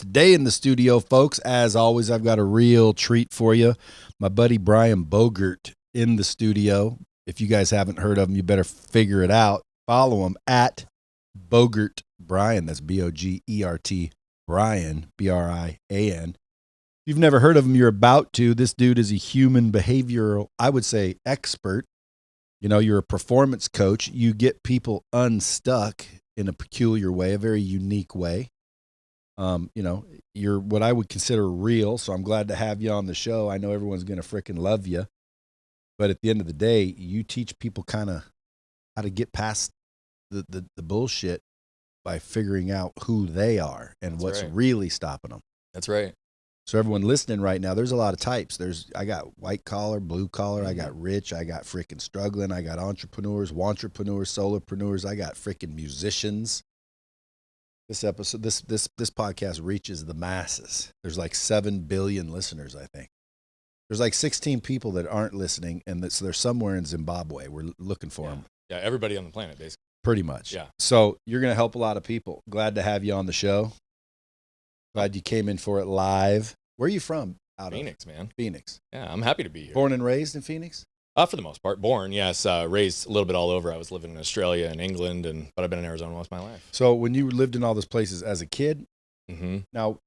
Today in the studio, folks, as always, I've got a real treat for you. My buddy Brian Bogert in the studio. If you guys haven't heard of him, you better figure it out. Follow him at Bogert Brian. That's Bogert Brian, Brian. If you've never heard of him, you're about to. This dude is a human behavioral, I would say, expert. You know, you're a performance coach. You get people unstuck in a peculiar way, a very unique way. You know, you're what I would consider real, so I'm glad to have you on the show. I know everyone's going to freaking love you. But at the end of the day, you teach people kind of how to get past the bullshit by figuring out who they are and what's really stopping them. That's right. So everyone listening right now, there's a lot of types. I got white collar, blue collar, I got rich, I got freaking struggling, I got entrepreneurs, wantrepreneurs, solopreneurs, I got freaking musicians. This episode, this podcast reaches the masses. There's like 7 billion listeners, I think. There's like 16 people that aren't listening, and so they're somewhere in Zimbabwe. We're looking for them. Yeah, everybody on the planet, basically. Pretty much. Yeah. So you're going to help a lot of people. Glad to have you on the show. Glad you came in for it live. Where are you from? Phoenix, man. Phoenix. Yeah, I'm happy to be here. Born and raised in Phoenix? For the most part. Born, yes. Raised a little bit all over. I was living in Australia and England, but I've been in Arizona most of my life. So when you lived in all those places as a kid, now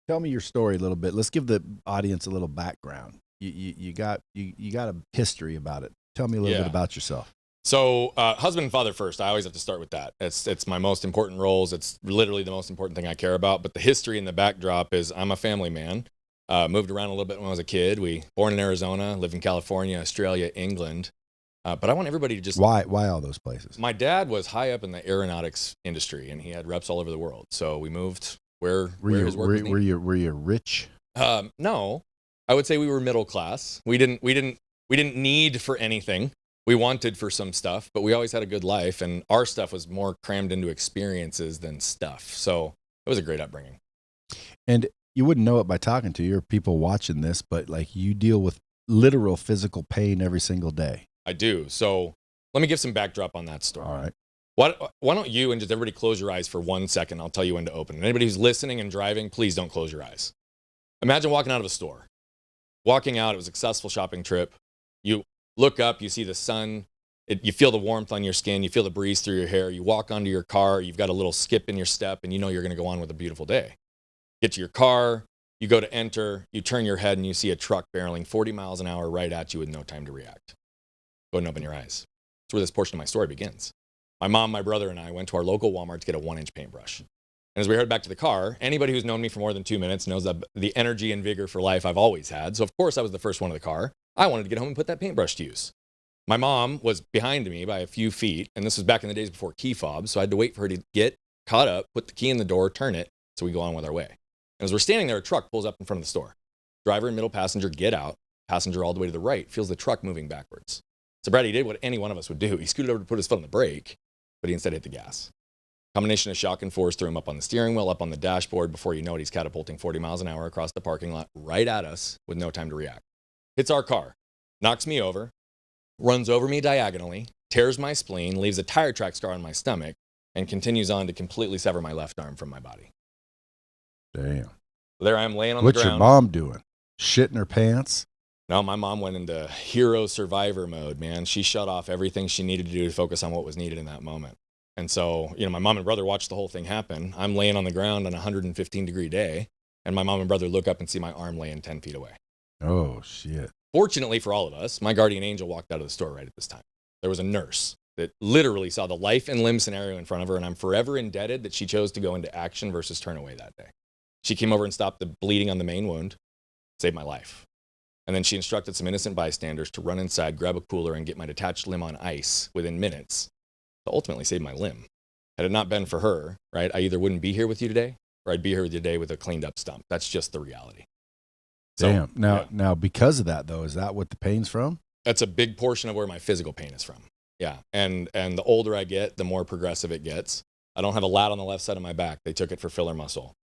tell me your story a little bit. Let's give the audience a little background. You got a history about it. Tell me a little bit about yourself. So husband and father first. I always have to start with that. It's my most important roles. It's literally the most important thing I care about. But the history and the backdrop is I'm a family man. Moved around a little bit when I was a kid. Born in Arizona, lived in California, Australia, England. But I want everybody to just... Why all those places? My dad was high up in the aeronautics industry, and he had reps all over the world. So we moved where his work was needed. Were you rich? No, I would say we were middle class. We didn't need for anything. We wanted for some stuff, but we always had a good life, and our stuff was more crammed into experiences than stuff. So it was a great upbringing. And you wouldn't know it by talking to you or people watching this, but like you deal with literal physical pain every single day. I do. So let me give some backdrop on that story. All right. Why don't you and just everybody close your eyes for 1 second? I'll tell you when to open. And anybody who's listening and driving, please don't close your eyes. Imagine walking out of a store. Walking out, it was a successful shopping trip. You look up, you see the sun. You feel the warmth on your skin. You feel the breeze through your hair. You walk onto your car. You've got a little skip in your step, and you know you're going to go on with a beautiful day. Get to your car, you go to enter, you turn your head, and you see a truck barreling 40 miles an hour right at you with no time to react. Go ahead and open your eyes. That's where this portion of my story begins. My mom, my brother, and I went to our local Walmart to get a 1-inch paintbrush. And as we heard back to the car, anybody who's known me for more than 2 minutes knows that the energy and vigor for life I've always had. So, of course, I was the first one in the car. I wanted to get home and put that paintbrush to use. My mom was behind me by a few feet, and this was back in the days before key fobs, so I had to wait for her to get caught up, put the key in the door, turn it, so we go on with our way. And as we're standing there, a truck pulls up in front of the store. Driver and middle passenger get out. Passenger all the way to the right feels the truck moving backwards. So Brady did what any one of us would do. He scooted over to put his foot on the brake, but he instead hit the gas. Combination of shock and force threw him up on the steering wheel, up on the dashboard. Before you know it, he's catapulting 40 miles an hour across the parking lot right at us with no time to react. Hits our car, knocks me over, runs over me diagonally, tears my spleen, leaves a tire track scar on my stomach, and continues on to completely sever my left arm from my body. Damn. There I am laying on the ground. What's your mom doing? Shitting her pants? No, my mom went into hero survivor mode, man. She shut off everything she needed to do to focus on what was needed in that moment. And so, my mom and brother watched the whole thing happen. I'm laying on the ground on a 115-degree day, and my mom and brother look up and see my arm laying 10 feet away. Oh, shit. Fortunately for all of us, my guardian angel walked out of the store right at this time. There was a nurse that literally saw the life and limb scenario in front of her, and I'm forever indebted that she chose to go into action versus turn away that day. She came over and stopped the bleeding on the main wound, saved my life. And then she instructed some innocent bystanders to run inside, grab a cooler, and get my detached limb on ice within minutes to ultimately save my limb. Had it not been for her, right, I either wouldn't be here with you today or I'd be here with you today with a cleaned up stump. That's just the reality. Damn. So, now, because of that, though, is that what the pain's from? That's a big portion of where my physical pain is from. Yeah. And the older I get, the more progressive it gets. I don't have a lat on the left side of my back. They took it for filler muscle.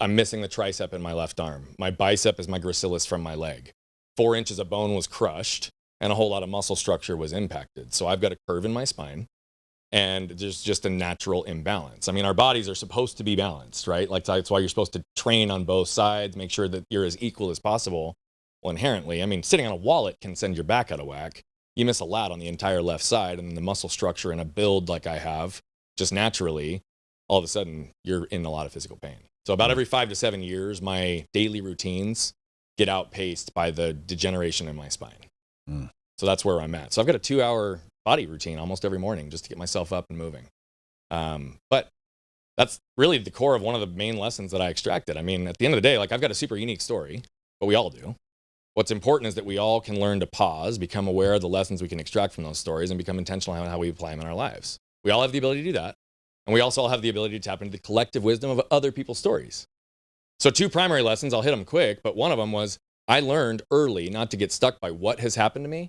I'm missing the tricep in my left arm. My bicep is my gracilis from my leg. 4 inches of bone was crushed, and a whole lot of muscle structure was impacted. So I've got a curve in my spine. And there's just a natural imbalance. I mean, our bodies are supposed to be balanced, right? Like that's why you're supposed to train on both sides, make sure that you're as equal as possible. Well, inherently, I mean, sitting on a wallet can send your back out of whack. You miss a lat on the entire left side, and the muscle structure and a build like I have, just naturally, all of a sudden, you're in a lot of physical pain. So about every 5 to 7 years, my daily routines get outpaced by the degeneration in my spine. So that's where I'm at. So I've got a 2-hour body routine almost every morning just to get myself up and moving. But that's really the core of one of the main lessons that I extracted. I mean, at the end of the day, like I've got a super unique story, but we all do. What's important is that we all can learn to pause, become aware of the lessons we can extract from those stories, and become intentional on how we apply them in our lives. We all have the ability to do that. And we also all have the ability to tap into the collective wisdom of other people's stories. So 2 primary lessons, I'll hit them quick, but one of them was I learned early not to get stuck by what has happened to me,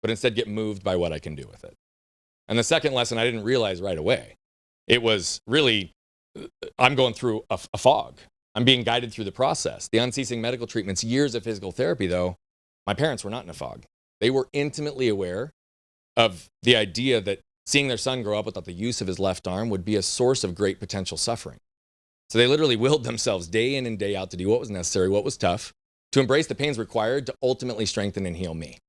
but instead get moved by what I can do with it. And the second lesson I didn't realize right away. It was really, I'm going through a fog. I'm being guided through the process. The unceasing medical treatments, years of physical therapy, though, my parents were not in a fog. They were intimately aware of the idea that seeing their son grow up without the use of his left arm would be a source of great potential suffering. So they literally willed themselves day in and day out to do what was necessary, what was tough, to embrace the pains required to ultimately strengthen and heal me.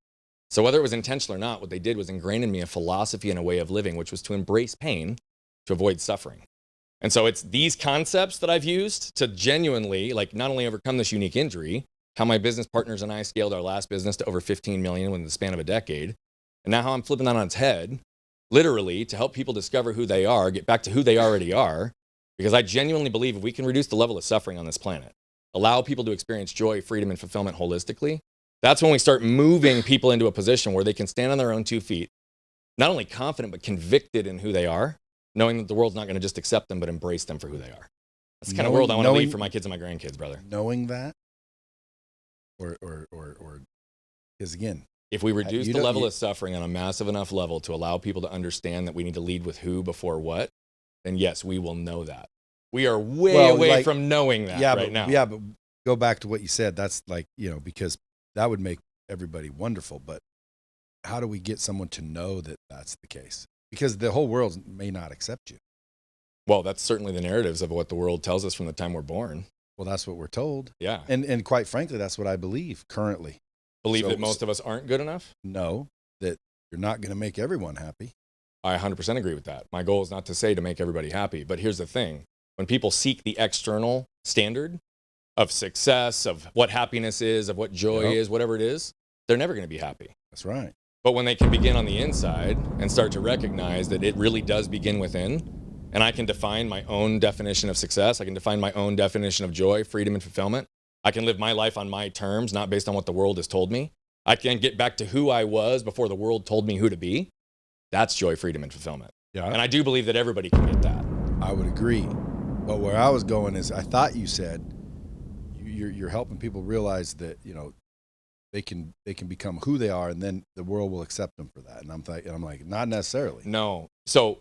So whether it was intentional or not, what they did was ingrain in me a philosophy and a way of living, which was to embrace pain to avoid suffering. And so it's these concepts that I've used to genuinely, like, not only overcome this unique injury, how my business partners and I scaled our last business to over 15 million within the span of a decade, and now how I'm flipping that on its head, literally, to help people discover who they are, get back to who they already are, because I genuinely believe if we can reduce the level of suffering on this planet, allow people to experience joy, freedom, and fulfillment holistically, that's when we start moving people into a position where they can stand on their own 2 feet, not only confident, but convicted in who they are, knowing that the world's not going to just accept them, but embrace them for who they are. That's the kind of world I want to leave for my kids and my grandkids, brother. Knowing that, or, because again, if we reduce the level of suffering on a massive enough level to allow people to understand that we need to lead with who before what, then yes, we will know that. We are way away from knowing that now. Yeah, but go back to what you said. That's like, because that would make everybody wonderful. But how do we get someone to know that that's the case? Because the whole world may not accept you. Well, that's certainly the narratives of what the world tells us from the time we're born. Well, that's what we're told. Yeah. And quite frankly, that's what I believe currently. Believe that most of us aren't good enough? No, that you're not going to make everyone happy. I 100% agree with that. My goal is not to say to make everybody happy, but here's the thing. When people seek the external standard of success, of what happiness is, of what joy is, whatever it is, they're never going to be happy. That's right. But when they can begin on the inside and start to recognize that it really does begin within, and I can define my own definition of success, I can define my own definition of joy, freedom, and fulfillment. I can live my life on my terms, not based on what the world has told me. I can get back to who I was before the world told me who to be. That's joy, freedom, and fulfillment. Yeah. And I do believe that everybody can get that. I would agree. But where I was going is, I thought you said you're helping people realize that, they can become who they are, and then the world will accept them for that. And I'm like, not necessarily. No. So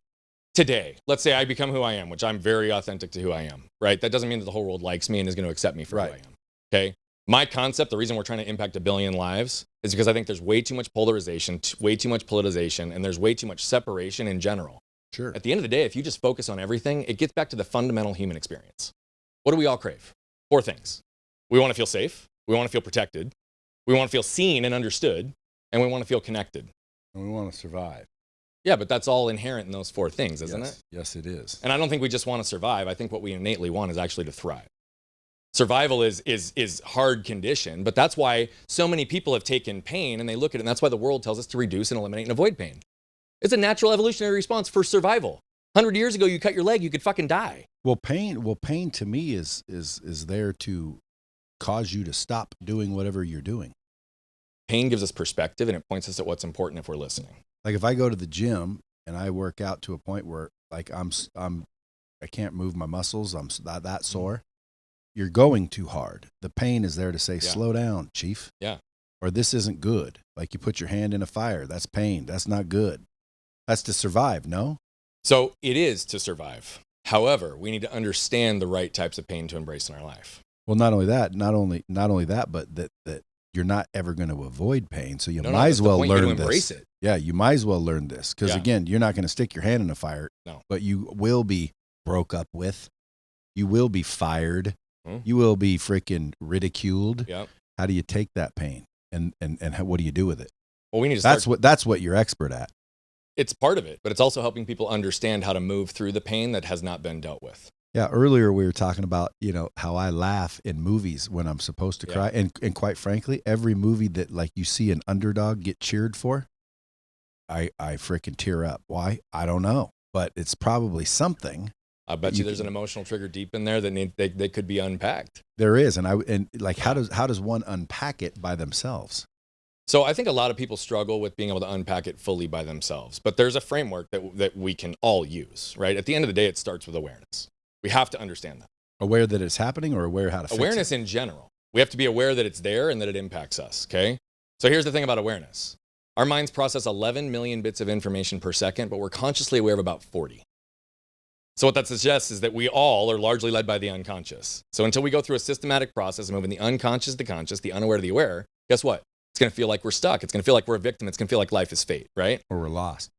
today, let's say I become who I am, which I'm very authentic to who I am, right? That doesn't mean that the whole world likes me and is going to accept me for who I am. Okay. My concept, the reason we're trying to impact 1 billion lives is because I think there's way too much polarization, way too much politicization, and there's way too much separation in general. Sure. At the end of the day, if you just focus on everything, it gets back to the fundamental human experience. What do we all crave? 4 things. We want to feel safe. We want to feel protected. We want to feel seen and understood. And we want to feel connected. And we want to survive. Yeah, but that's all inherent in those 4 things, isn't it? Yes, it is. And I don't think we just want to survive. I think what we innately want is actually to thrive. Survival is hard condition, but that's why so many people have taken pain and they look at it, and that's why the world tells us to reduce and eliminate and avoid pain. It's a natural evolutionary response for survival. 100 years ago, you cut your leg, you could fucking die. Well, pain to me is there to cause you to stop doing whatever you're doing. Pain gives us perspective, and it points us at what's important if we're listening. Like if I go to the gym and I work out to a point where like I can't move my muscles, I'm that sore. You're going too hard. The pain is there to say, slow down, chief. Yeah. Or this isn't good. Like you put your hand in a fire. That's pain. That's not good. That's to survive, no? So it is to survive. However, we need to understand the right types of pain to embrace in our life. Well, not only that, but that you're not ever going to avoid pain. So you No, might that's as well the point. You learn gotta embrace this. it. Yeah, you might as well learn this because, Yeah. again, you're not going to stick your hand in a fire, No. but you will be broke up with. You will be fired. Mhm. You will be freaking ridiculed. Yep. How do you take that pain and what do you do with it? Well, we need to That's what you're expert at. It's part of it, but it's also helping people understand how to move through the pain that has not been dealt with. Yeah, earlier we were talking about, how I laugh in movies when I'm supposed to cry. And quite frankly, every movie that like you see an underdog get cheered for, I freaking tear up. Why? I don't know. But it's probably something. I bet you there's an emotional trigger deep in there that they could be unpacked. There is. How does one unpack it by themselves? So I think a lot of people struggle with being able to unpack it fully by themselves, but there's a framework that we can all use, right? At the end of the day, it starts with awareness. We have to understand that. Aware that it's happening or aware how to fix it? Awareness in general. We have to be aware that it's there and that it impacts us, okay? So here's the thing about awareness. Our minds process 11 million bits of information per second, but we're consciously aware of about 40. So what that suggests is that we all are largely led by the unconscious. So until we go through a systematic process of moving the unconscious to the conscious, the unaware to the aware, guess what? It's going to feel like we're stuck. It's going to feel like we're a victim. It's going to feel like life is fate, right? Or we're lost.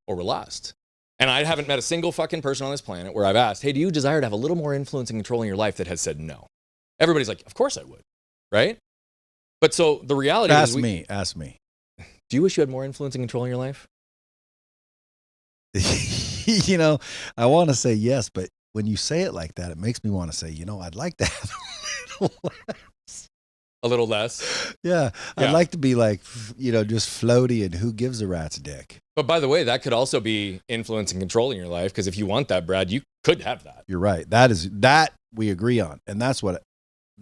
And I haven't met a single fucking person on this planet where I've asked, hey, do you desire to have a little more influence and control in your life, that has said no? Everybody's like, of course I would, right? But so the reality is... Ask me. Do you wish you had more influence and control in your life? I want to say yes, but when you say it like that, it makes me want to say, I'd like to have a little less. A little less? Yeah. I'd like to be like, just floaty and who gives a rat's dick. But by the way, that could also be influence and control in your life, because if you want that, Brad, you could have that. You're right. That we agree on. And that's what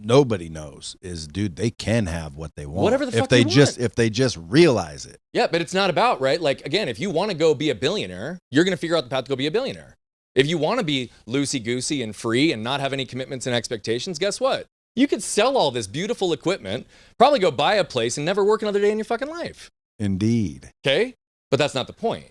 nobody knows is, dude, they can have what they want. Whatever the fuck if they just realize it. Yeah, but it's not about, right? Like, again, if you want to go be a billionaire, you're going to figure out the path to go be a billionaire. If you want to be loosey-goosey and free and not have any commitments and expectations, guess what? You could sell all this beautiful equipment, probably go buy a place and never work another day in your fucking life. Indeed. Okay? But that's not the point.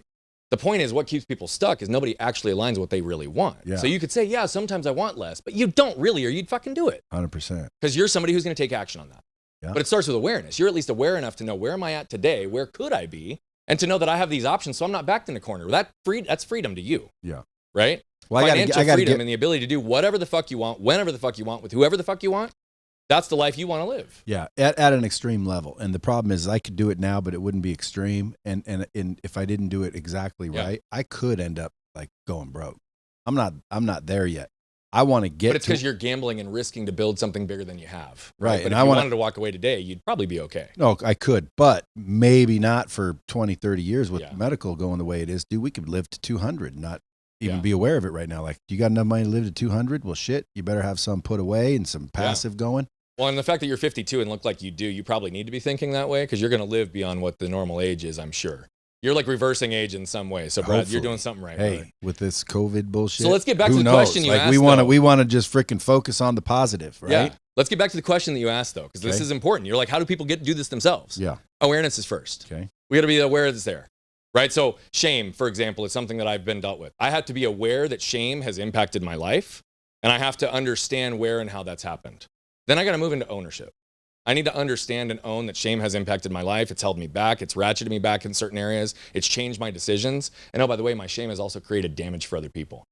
The point is, what keeps people stuck is nobody actually aligns with what they really want. Yeah. So you could say, yeah, sometimes I want less, but you don't really, or you'd fucking do it. 100%. Because you're somebody who's going to take action on that. Yeah. But it starts with awareness. You're at least aware enough to know, where am I at today? Where could I be? And to know that I have these options, so I'm not backed in a corner. That's freedom to you. Yeah. Right? Well, Financial freedom and the ability to do whatever the fuck you want, whenever the fuck you want, with whoever the fuck you want. That's the life you want to live. Yeah, at an extreme level. And the problem is, I could do it now, but it wouldn't be extreme. And if I didn't do it exactly right, I could end up like going broke. I'm not there yet. I want to get. But it's because you're gambling and risking to build something bigger than you have. Right. But And if you wanted to walk away today, you'd probably be okay. No, I could, but maybe not for 20, 30 years with medical going the way it is. Dude, we could live to 200 and not even be aware of it right now. Like, you got enough money to live to 200? Well, shit, you better have some put away and some passive going. Well, and the fact that you're 52 and look like you do, you probably need to be thinking that way, because you're going to live beyond what the normal age is, I'm sure. You're like reversing age in some way. So, Brad, Hopefully. You're doing something right. Hey, brother. With this COVID bullshit. So let's get back to the question you asked. We want to just freaking focus on the positive, right? Yeah. Let's get back to the question that you asked, though, because this is important. You're like, how do people do this themselves? Yeah. Awareness is first. Okay. We got to be aware that it's there, right? So shame, for example, is something that I've been dealt with. I have to be aware that shame has impacted my life, and I have to understand where and how that's happened. Then I got to move into ownership. I need to understand and own that shame has impacted my life. It's held me back. It's ratcheted me back in certain areas. It's changed my decisions. And oh, by the way, my shame has also created damage for other people.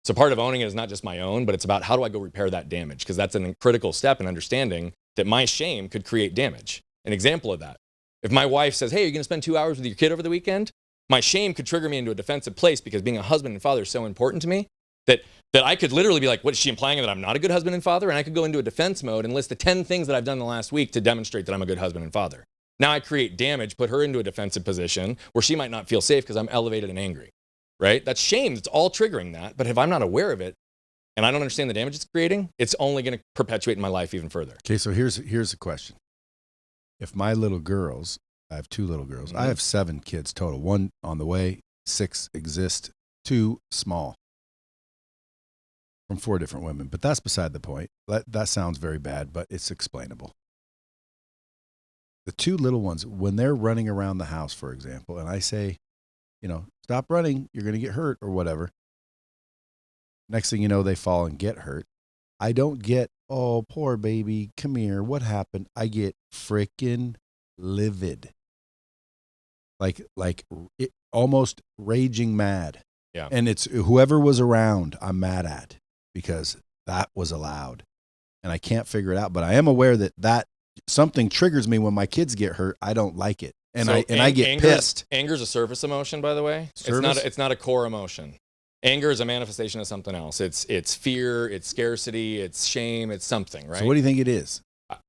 So part of owning it is not just my own, but it's about how do I go repair that damage? Because that's a critical step in understanding that my shame could create damage. An example of that. If my wife says, hey, you're going to spend 2 hours with your kid over the weekend, my shame could trigger me into a defensive place, because being a husband and father is so important to me that I could literally be like, what is she implying, that I'm not a good husband and father? And I could go into a defense mode and list the 10 things that I've done in the last week to demonstrate that I'm a good husband and father. Now I create damage, put her into a defensive position where she might not feel safe because I'm elevated and angry, right? That's shame. It's all triggering that. But if I'm not aware of it and I don't understand the damage it's creating, it's only going to perpetuate in my life even further. Okay, so here's the question. If my little girls, I have 2 little girls. I have 7 kids total. 1 on the way, 6 exist, 2 small. From 4 different women, but that's beside the point. That sounds very bad, but it's explainable. The 2 little ones, when they're running around the house, for example, and I say, stop running, you're going to get hurt or whatever. Next thing you know, they fall and get hurt. I don't get, oh, poor baby, come here, what happened? I get freaking livid, almost raging mad. Yeah. And it's whoever was around, I'm mad at because that was allowed, and I can't figure it out. But I am aware that something triggers me when my kids get hurt. I don't like it, and I get pissed. Anger is a surface emotion, by the way. It's not a core emotion. Anger is a manifestation of something else. It's fear, it's scarcity, it's shame, it's something, right? So what do you think it is?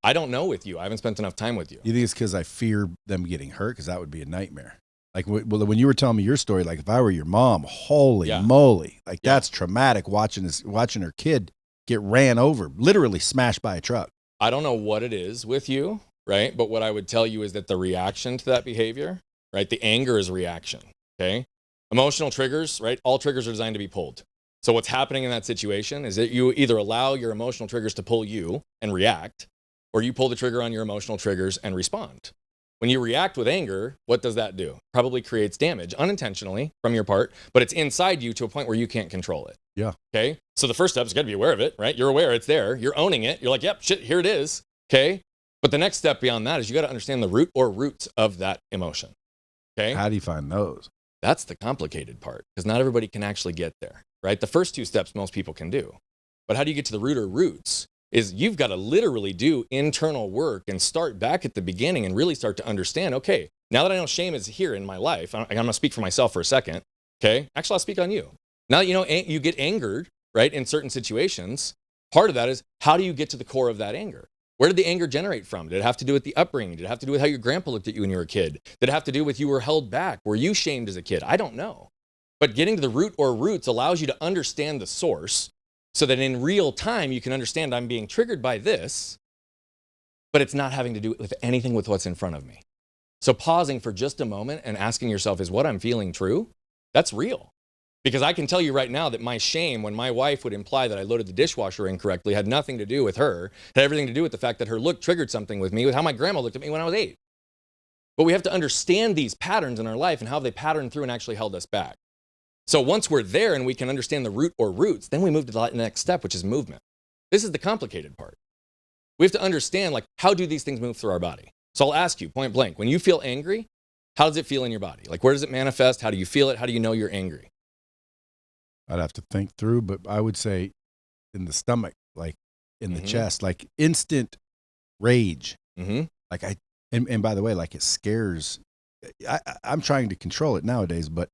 I don't know with you. I haven't spent enough time with you. You think it's because I fear them getting hurt? Because that would be a nightmare. Like, when you were telling me your story, like if I were your mom, holy moly, like that's traumatic watching her kid get ran over, literally smashed by a truck. I don't know what it is with you, right? But what I would tell you is that the reaction to that behavior, right? The anger is reaction, okay? Emotional triggers, right? All triggers are designed to be pulled. So what's happening in that situation is that you either allow your emotional triggers to pull you and react, or you pull the trigger on your emotional triggers and respond. When you react with anger, what does that do? Probably creates damage unintentionally from your part, but it's inside you to a point where you can't control it. Yeah. Okay. So the first step is you got to be aware of it, right? You're aware it's there. You're owning it. You're like, yep, shit, here it is. Okay. But the next step beyond that is you got to understand the root or roots of that emotion. Okay. How do you find those? That's the complicated part because not everybody can actually get there, right? The first two steps most people can do. But how do you get to the root or roots? Is you've got to literally do internal work and start back at the beginning and really start to understand, okay, now that I know shame is here in my life, I'm going to speak for myself for a second, okay? Actually, I'll speak on you. Now that you know you get angered, right, in certain situations, part of that is how do you get to the core of that anger? Where did the anger generate from? Did it have to do with the upbringing? Did it have to do with how your grandpa looked at you when you were a kid? Did it have to do with you were held back? Were you shamed as a kid? I don't know. But getting to the root or roots allows you to understand the source so that in real time, you can understand I'm being triggered by this, but it's not having to do with anything with what's in front of me. So pausing for just a moment and asking yourself, is what I'm feeling true? That's real. Because I can tell you right now that my shame, when my wife would imply that I loaded the dishwasher incorrectly, had nothing to do with her. It had everything to do with the fact that her look triggered something with me, with how my grandma looked at me when I was 8. But we have to understand these patterns in our life and how they patterned through and actually held us back. So once we're there and we can understand the root or roots, then we move to the next step, which is movement. This is the complicated part. We have to understand, like, how do these things move through our body? So I'll ask you point blank, when you feel angry, how does it feel in your body? Like, where does it manifest? How do you feel it? How do you know you're angry? I'd have to think through, but I would say in the stomach, like in the chest, like instant rage. Mm-hmm. Like and by the way, like it scares, I'm trying to control it nowadays, but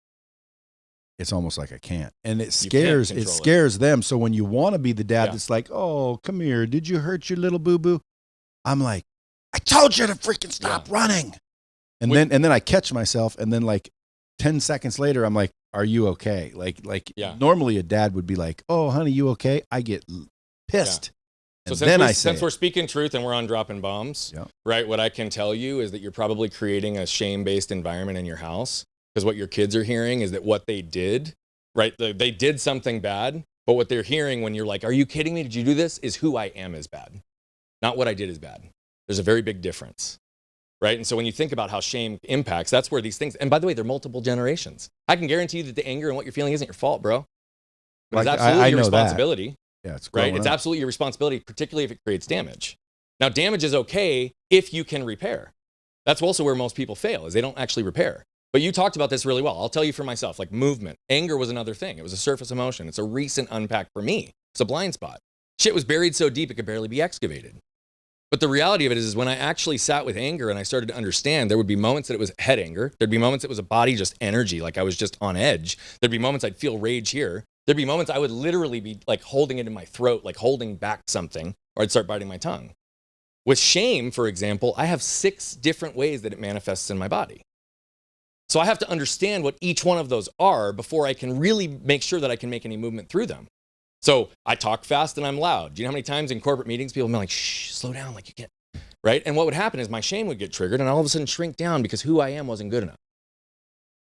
it's almost like I can't. And it scares them. So when you want to be the dad that's like, oh, come here, did you hurt your little boo-boo? I'm like, I told you to freaking stop running. And then I catch myself, and then like 10 seconds later, I'm like, are you okay? Like normally a dad would be like, oh, honey, you okay? I get pissed. So since we're speaking truth and we're on dropping bombs, right, what I can tell you is that you're probably creating a shame-based environment in your house. Because what your kids are hearing is that what they did, right? They did something bad, but what they're hearing when you're like, are you kidding me? Did you do this? Is who I am is bad. Not what I did is bad. There's a very big difference, right? And so when you think about how shame impacts, that's where these things, and by the way, they're multiple generations. I can guarantee you that the anger and what you're feeling isn't your fault, bro. It's absolutely your responsibility. Yeah, it's right. It's absolutely your responsibility, particularly if it creates damage. Now, damage is okay if you can repair. That's also where most people fail, is they don't actually repair. But you talked about this really well. I'll tell you for myself, like movement. Anger was another thing. It was a surface emotion. It's a recent unpack for me. It's a blind spot. Shit was buried so deep it could barely be excavated. But the reality of it is when I actually sat with anger and I started to understand, there would be moments that it was head anger. There'd be moments it was a body just energy, like I was just on edge. There'd be moments I'd feel rage here. There'd be moments I would literally be like holding it in my throat, like holding back something, or I'd start biting my tongue. With shame, for example, I have 6 different ways that it manifests in my body. So I have to understand what each one of those are before I can really make sure that I can make any movement through them. So I talk fast and I'm loud. Do you know how many times in corporate meetings people be like, shh, slow down, like you can't, right? And what would happen is my shame would get triggered and all of a sudden shrink down because who I am wasn't good enough.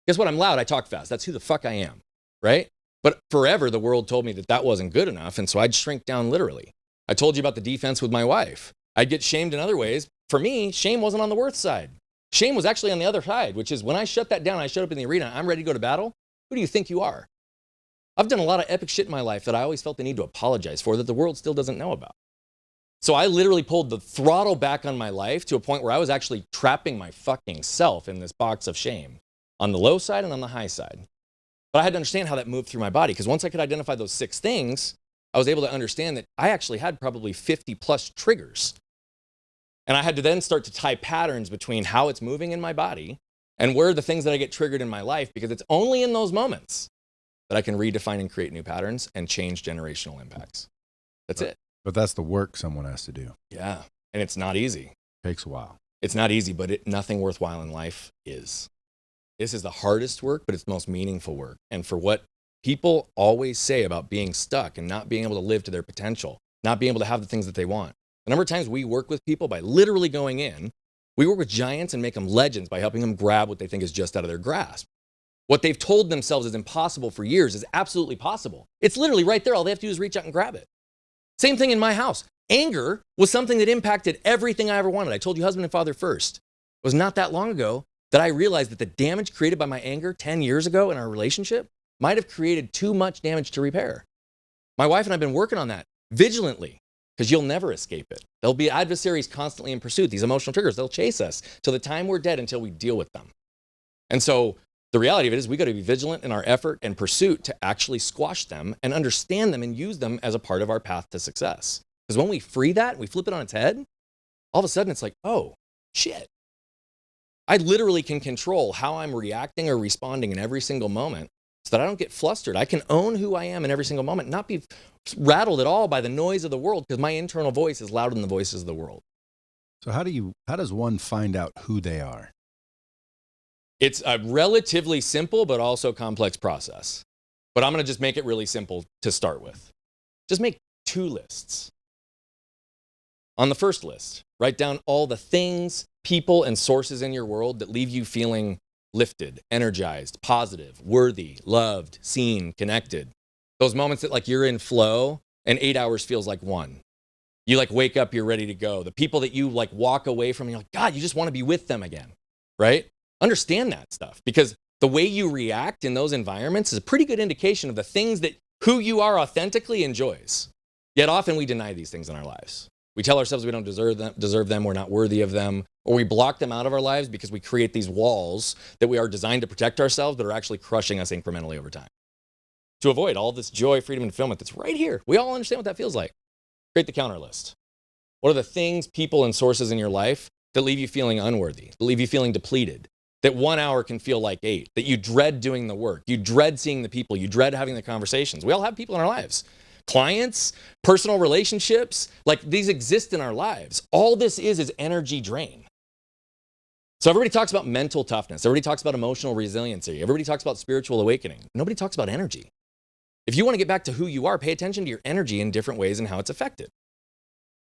Guess what? I'm loud, I talk fast. That's who the fuck I am, right? But forever the world told me that that wasn't good enough, and so I'd shrink down literally. I told you about the defense with my wife. I'd get shamed in other ways. For me, shame wasn't on the worth side. Shame was actually on the other side, which is when I shut that down, I showed up in the arena, I'm ready to go to battle. Who do you think you are? I've done a lot of epic shit in my life that I always felt the need to apologize for that the world still doesn't know about. So I literally pulled the throttle back on my life to a point where I was actually trapping my fucking self in this box of shame on the low side and on the high side. But I had to understand how that moved through my body, because once I could identify those 6 things, I was able to understand that I actually had probably 50 plus triggers. And I had to then start to tie patterns between how it's moving in my body and where are the things that I get triggered in my life, because it's only in those moments that I can redefine and create new patterns and change generational impacts. That's it. But that's the work someone has to do. Yeah. And it's not easy. Takes a while. It's not easy, but nothing worthwhile in life is. This is the hardest work, but it's the most meaningful work. And for what people always say about being stuck and not being able to live to their potential, not being able to have the things that they want. The number of times we work with people by literally going in, we work with giants and make them legends by helping them grab what they think is just out of their grasp. What they've told themselves is impossible for years is absolutely possible. It's literally right there. All they have to do is reach out and grab it. Same thing in my house. Anger was something that impacted everything I ever wanted. I told you husband and father first. It was not that long ago that I realized that the damage created by my anger 10 years ago in our relationship might have created too much damage to repair. My wife and I have been working on that vigilantly, because you'll never escape it. There'll be adversaries constantly in pursuit. These emotional triggers, they'll chase us till the time we're dead until we deal with them. And so the reality of it is we got to be vigilant in our effort and pursuit to actually squash them and understand them and use them as a part of our path to success. Because when we free that, we flip it on its head, all of a sudden it's like, oh, shit. I literally can control how I'm reacting or responding in every single moment so that I don't get flustered. I can own who I am in every single moment, not be rattled at all by the noise of the world, because my internal voice is louder than the voices of the world. So how does one find out who they are? It's a relatively simple but also complex process. But I'm going to just make it really simple to start with. Just make 2 lists. On the first list, write down all the things, people, and sources in your world that leave you feeling lifted, energized, positive, worthy, loved, seen, connected. Those moments that like you're in flow and 8 hours feels like 1. You like wake up, you're ready to go. The people that you like walk away from, you're like, God, you just want to be with them again, right? Understand that stuff, because the way you react in those environments is a pretty good indication of the things that who you are authentically enjoys. Yet often we deny these things in our lives. We tell ourselves we don't deserve them, we're not worthy of them, or we block them out of our lives because we create these walls that we are designed to protect ourselves but are actually crushing us incrementally over time. To avoid all this joy, freedom, and fulfillment that's right here, we all understand what that feels like. Create the counter list. What are the things, people, and sources in your life that leave you feeling unworthy, that leave you feeling depleted, that 1 hour can feel like 8, that you dread doing the work, you dread seeing the people, you dread having the conversations? We all have people in our lives. Clients, personal relationships, like these exist in our lives. All this is energy drain. So everybody talks about mental toughness. Everybody talks about emotional resiliency. Everybody talks about spiritual awakening. Nobody talks about energy. If you want to get back to who you are, pay attention to your energy in different ways and how it's affected.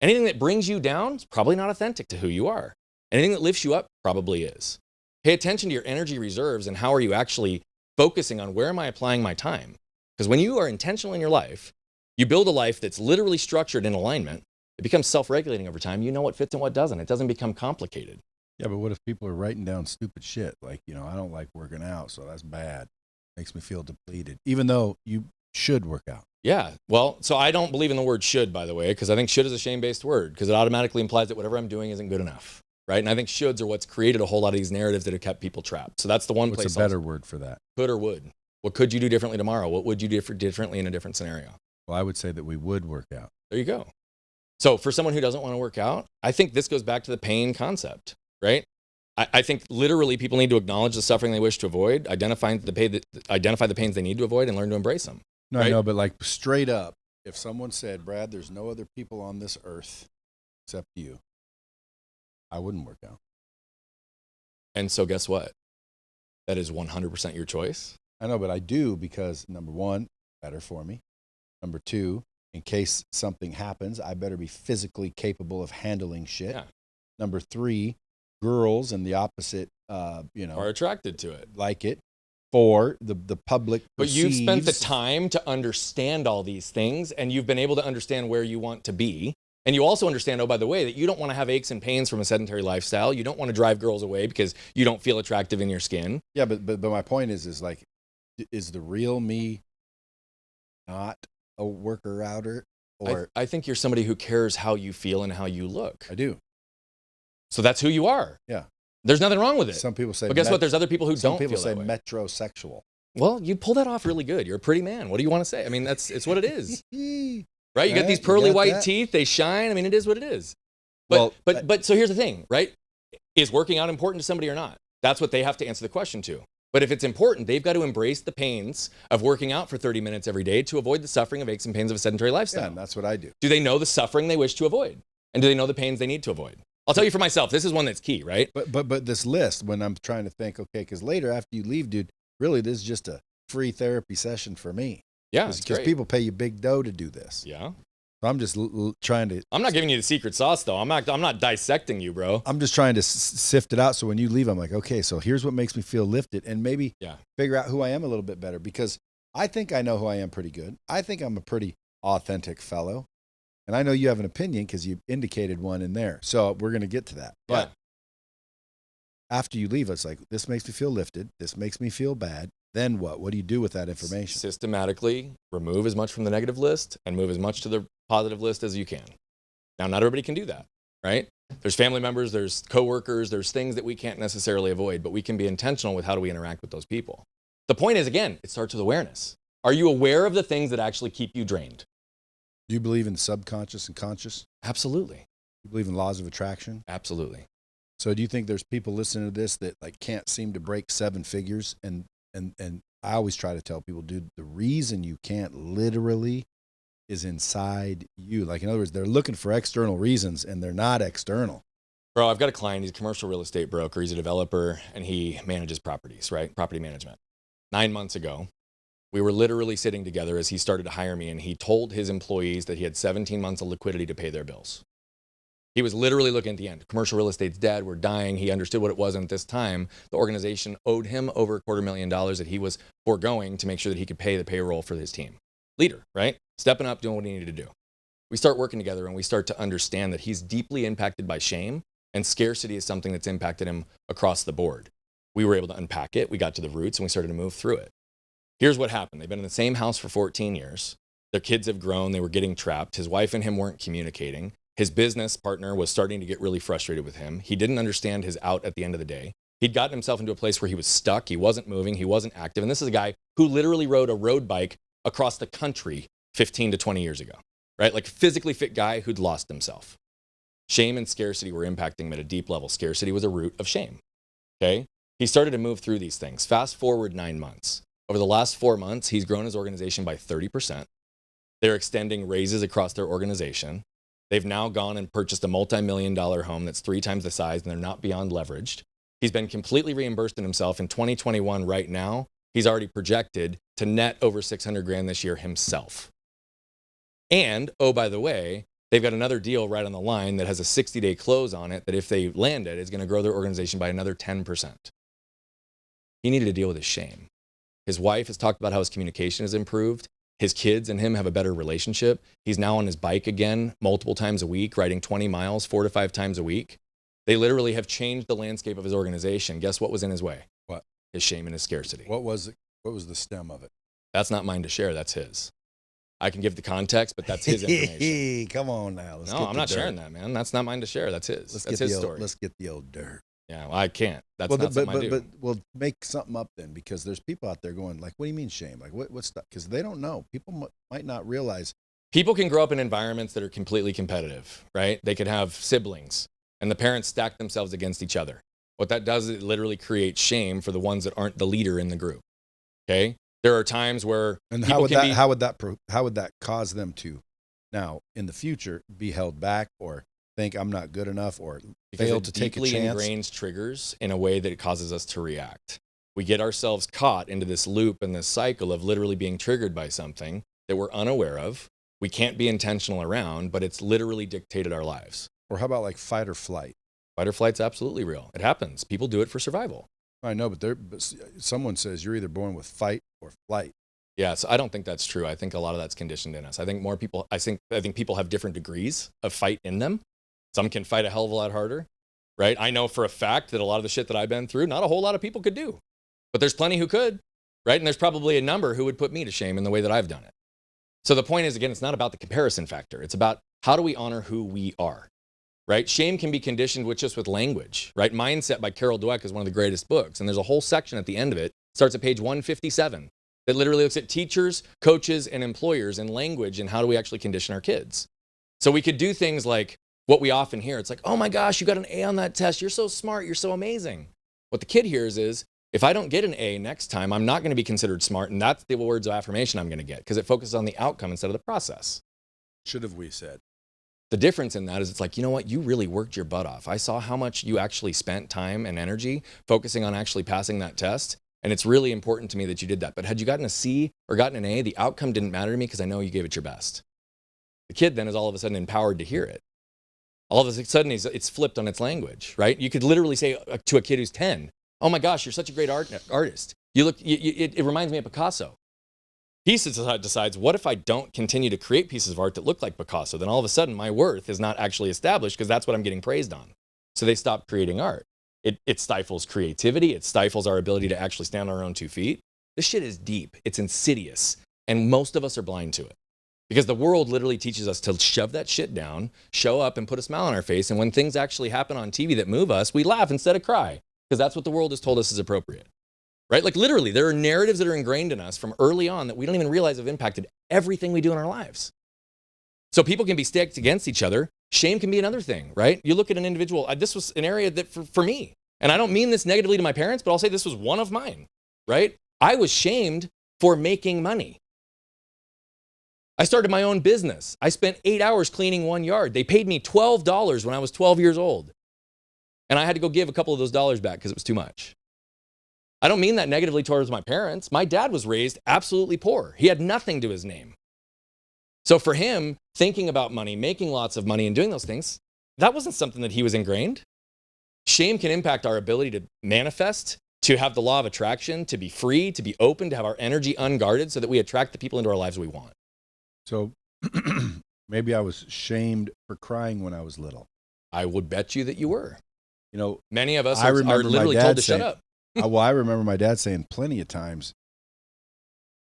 Anything that brings you down is probably not authentic to who you are. Anything that lifts you up probably is. Pay attention to your energy reserves and how are you actually focusing on where am I applying my time? Because when you are intentional in your life, you build a life that's literally structured in alignment. It becomes self-regulating over time. You know what fits and what doesn't. It doesn't become complicated. Yeah, but what if people are writing down stupid shit? Like, I don't like working out, so that's bad. Makes me feel depleted, even though you should work out. Yeah, well, so I don't believe in the word should, by the way, because I think should is a shame-based word, because it automatically implies that whatever I'm doing isn't good enough, right? And I think shoulds are what's created a whole lot of these narratives that have kept people trapped. So that's the one place. What's a better word for that? Could or would. What could you do differently tomorrow? What would you do differently in a different scenario? Well, I would say that we would work out. There you go. So for someone who doesn't want to work out, I think this goes back to the pain concept, right? I think literally people need to acknowledge the suffering they wish to avoid, identify the pains they need to avoid, and learn to embrace them. No, right? No, but like straight up, if someone said, Brad, there's no other people on this earth except you, I wouldn't work out. And so guess what? That is 100% your choice. I know, but I do because, number one, better for me. Number two, in case something happens, I better be physically capable of handling shit. Yeah. Number three, girls and the opposite, are attracted to it. Like it. For the public But perceives. you've spent the time to understand all these things, and you've been able to understand where you want to be. And you also understand, oh, by the way, that you don't want to have aches and pains from a sedentary lifestyle. You don't want to drive girls away because you don't feel attractive in your skin. Yeah, but my point is like, is the real me not a worker outer? or I think you're somebody who cares how you feel and how you look. I do. So that's who you are. Yeah. There's nothing wrong with it. Some people say, but guess what? There's other people who don't feel say that way. metrosexual. Well, you pull that off really good. You're a pretty man. What do you want to say? I mean, it's what it is. Right? You got these pearly white teeth. They shine. I mean, it is what it is. But so here's the thing, right? Is working out important to somebody or not? That's what they have to answer the question to. But if it's important, they've got to embrace the pains of working out for 30 minutes every day to avoid the suffering of aches and pains of a sedentary lifestyle. Yeah, and that's what I do. Do they know the suffering they wish to avoid? And do they know the pains they need to avoid? I'll tell you for myself, this is one that's key, right? But this list, when I'm trying to think, okay, because later after you leave, dude, really this is just a free therapy session for me. Yeah, because people pay you big dough to do this. Yeah. So I'm just trying to. I'm not giving you the secret sauce, though. I'm not dissecting you, bro. I'm just trying to sift it out. So when you leave, I'm like, okay, so here's what makes me feel lifted, and maybe figure out who I am a little bit better, because I think I know who I am pretty good. I think I'm a pretty authentic fellow, and I know you have an opinion because you indicated one in there. So we're going to get to that. But after you leave, it's like, this makes me feel lifted. This makes me feel bad. Then what? What do you do with that information? Systematically remove as much from the negative list and move as much to the positive list as you can. Now, not everybody can do that, right? There's family members, there's coworkers, there's things that we can't necessarily avoid, but we can be intentional with how do we interact with those people. The point is, again, it starts with awareness. Are you aware of the things that actually keep you drained? Do you believe in subconscious and conscious? Absolutely. You believe in laws of attraction? Absolutely. So do you think there's people listening to this that like can't seem to break 7 figures? And I always try to tell people, dude, the reason you can't literally is inside you. Like, in other words, they're looking for external reasons and they're not external. Bro, I've got a client. He's a commercial real estate broker. He's a developer and he manages properties, right? Property management. 9 months ago, we were literally sitting together as he started to hire me, and he told his employees that he had 17 months of liquidity to pay their bills. He was literally looking at the end. Commercial real estate's dead. We're dying. He understood what it was. And at this time, the organization owed him over $250,000 that he was foregoing to make sure that he could pay the payroll for his team. Leader, right? Stepping up, doing what he needed to do. We start working together and we start to understand that he's deeply impacted by shame, and scarcity is something that's impacted him across the board. We were able to unpack it. We got to the roots and we started to move through it. Here's what happened. They've been in the same house for 14 years. Their kids have grown. They were getting trapped. His wife and him weren't communicating. His business partner was starting to get really frustrated with him. He didn't understand his out at the end of the day. He'd gotten himself into a place where he was stuck. He wasn't moving. He wasn't active. And this is a guy who literally rode a road bike across the country 15 to 20 years ago, right? Like a physically fit guy who'd lost himself. Shame and scarcity were impacting him at a deep level. Scarcity was a root of shame, okay? He started to move through these things. Fast forward 9 months. Over the last 4 months, he's grown his organization by 30%. They're extending raises across their organization. They've now gone and purchased a multi-million-dollar home that's 3 times the size, and they're not beyond leveraged. He's been completely reimbursed in himself. In 2021, right now, he's already projected to net over $600,000 this year himself. And, oh, by the way, they've got another deal right on the line that has a 60-day close on it that if they land it, is going to grow their organization by another 10%. He needed to deal with his shame. His wife has talked about how his communication has improved. His kids and him have a better relationship. He's now on his bike again multiple times a week, riding 20 miles 4 to 5 times a week. They literally have changed the landscape of his organization. Guess what was in his way? What? His shame and his scarcity. What was it? What was the stem of it? That's not mine to share. That's his. I can give the context, but that's his information. Come on now. No, I'm not sharing that, man. That's not mine to share. That's his. That's his story. Let's get the old dirt. Yeah, well, I can't. That's not something I do. But we'll make something up then, because there's people out there going like, what do you mean shame? Like what's that? Because they don't know. People might not realize. People can grow up in environments that are completely competitive, right? They could have siblings and the parents stack themselves against each other. What that does is it literally creates shame for the ones that aren't the leader in the group, okay? There are times where how would that cause them to now in the future be held back or think I'm not good enough or fail to take a chance? Because it deeply ingrains triggers in a way that it causes us to react. We get ourselves caught into this loop and this cycle of literally being triggered by something that we're unaware of. We can't be intentional around, but it's literally dictated our lives. Or how about like fight or flight? Fight or flight's absolutely real. It happens. People do it for survival. I know, but someone says you're either born with fight or flight. Yeah, so I don't think that's true. I think a lot of that's conditioned in us. I think people have different degrees of fight in them. Some can fight a hell of a lot harder, right? I know for a fact that a lot of the shit that I've been through, not a whole lot of people could do, but there's plenty who could, right? And there's probably a number who would put me to shame in the way that I've done it. So the point is, again, it's not about the comparison factor. It's about how do we honor who we are, right? Shame can be conditioned with language, right? Mindset by Carol Dweck is one of the greatest books. And there's a whole section at the end of it, starts at page 157, that literally looks at teachers, coaches, and employers and language and how do we actually condition our kids. So we could do things like what we often hear. It's like, oh my gosh, you got an A on that test. You're so smart. You're so amazing. What the kid hears is, if I don't get an A next time, I'm not going to be considered smart. And that's the words of affirmation I'm going to get because it focuses on the outcome instead of the process. Should have we said. The difference in that is it's like, you know what? You really worked your butt off. I saw how much you actually spent time and energy focusing on actually passing that test. And it's really important to me that you did that. But had you gotten a C or gotten an A, the outcome didn't matter to me because I know you gave it your best. The kid then is all of a sudden empowered to hear it. All of a sudden, it's flipped on its language, right? You could literally say to a kid who's 10, oh my gosh, you're such a great artist. It reminds me of Picasso. He decides, what if I don't continue to create pieces of art that look like Picasso? Then all of a sudden, my worth is not actually established because that's what I'm getting praised on. So they stop creating art. It stifles creativity. It stifles our ability to actually stand on our own 2 feet. This shit is deep. It's insidious. And most of us are blind to it. Because the world literally teaches us to shove that shit down, show up and put a smile on our face. And when things actually happen on TV that move us, we laugh instead of cry. Because that's what the world has told us is appropriate. Right? Like literally, there are narratives that are ingrained in us from early on that we don't even realize have impacted everything we do in our lives. So people can be stacked against each other. Shame can be another thing, right? You look at an individual, this was an area that for me, and I don't mean this negatively to my parents, but I'll say this was one of mine, right? I was shamed for making money. I started my own business. I spent 8 hours cleaning 1 yard. They paid me $12 when I was 12 years old. And I had to go give a couple of those dollars back because it was too much. I don't mean that negatively towards my parents. My dad was raised absolutely poor. He had nothing to his name. So for him, thinking about money, making lots of money and doing those things, that wasn't something that he was ingrained. Shame can impact our ability to manifest, to have the law of attraction, to be free, to be open, to have our energy unguarded so that we attract the people into our lives we want. So maybe I was shamed for crying when I was little. I would bet you that you were. You know, many of us are literally told to shut up. Well, I remember my dad saying plenty of times,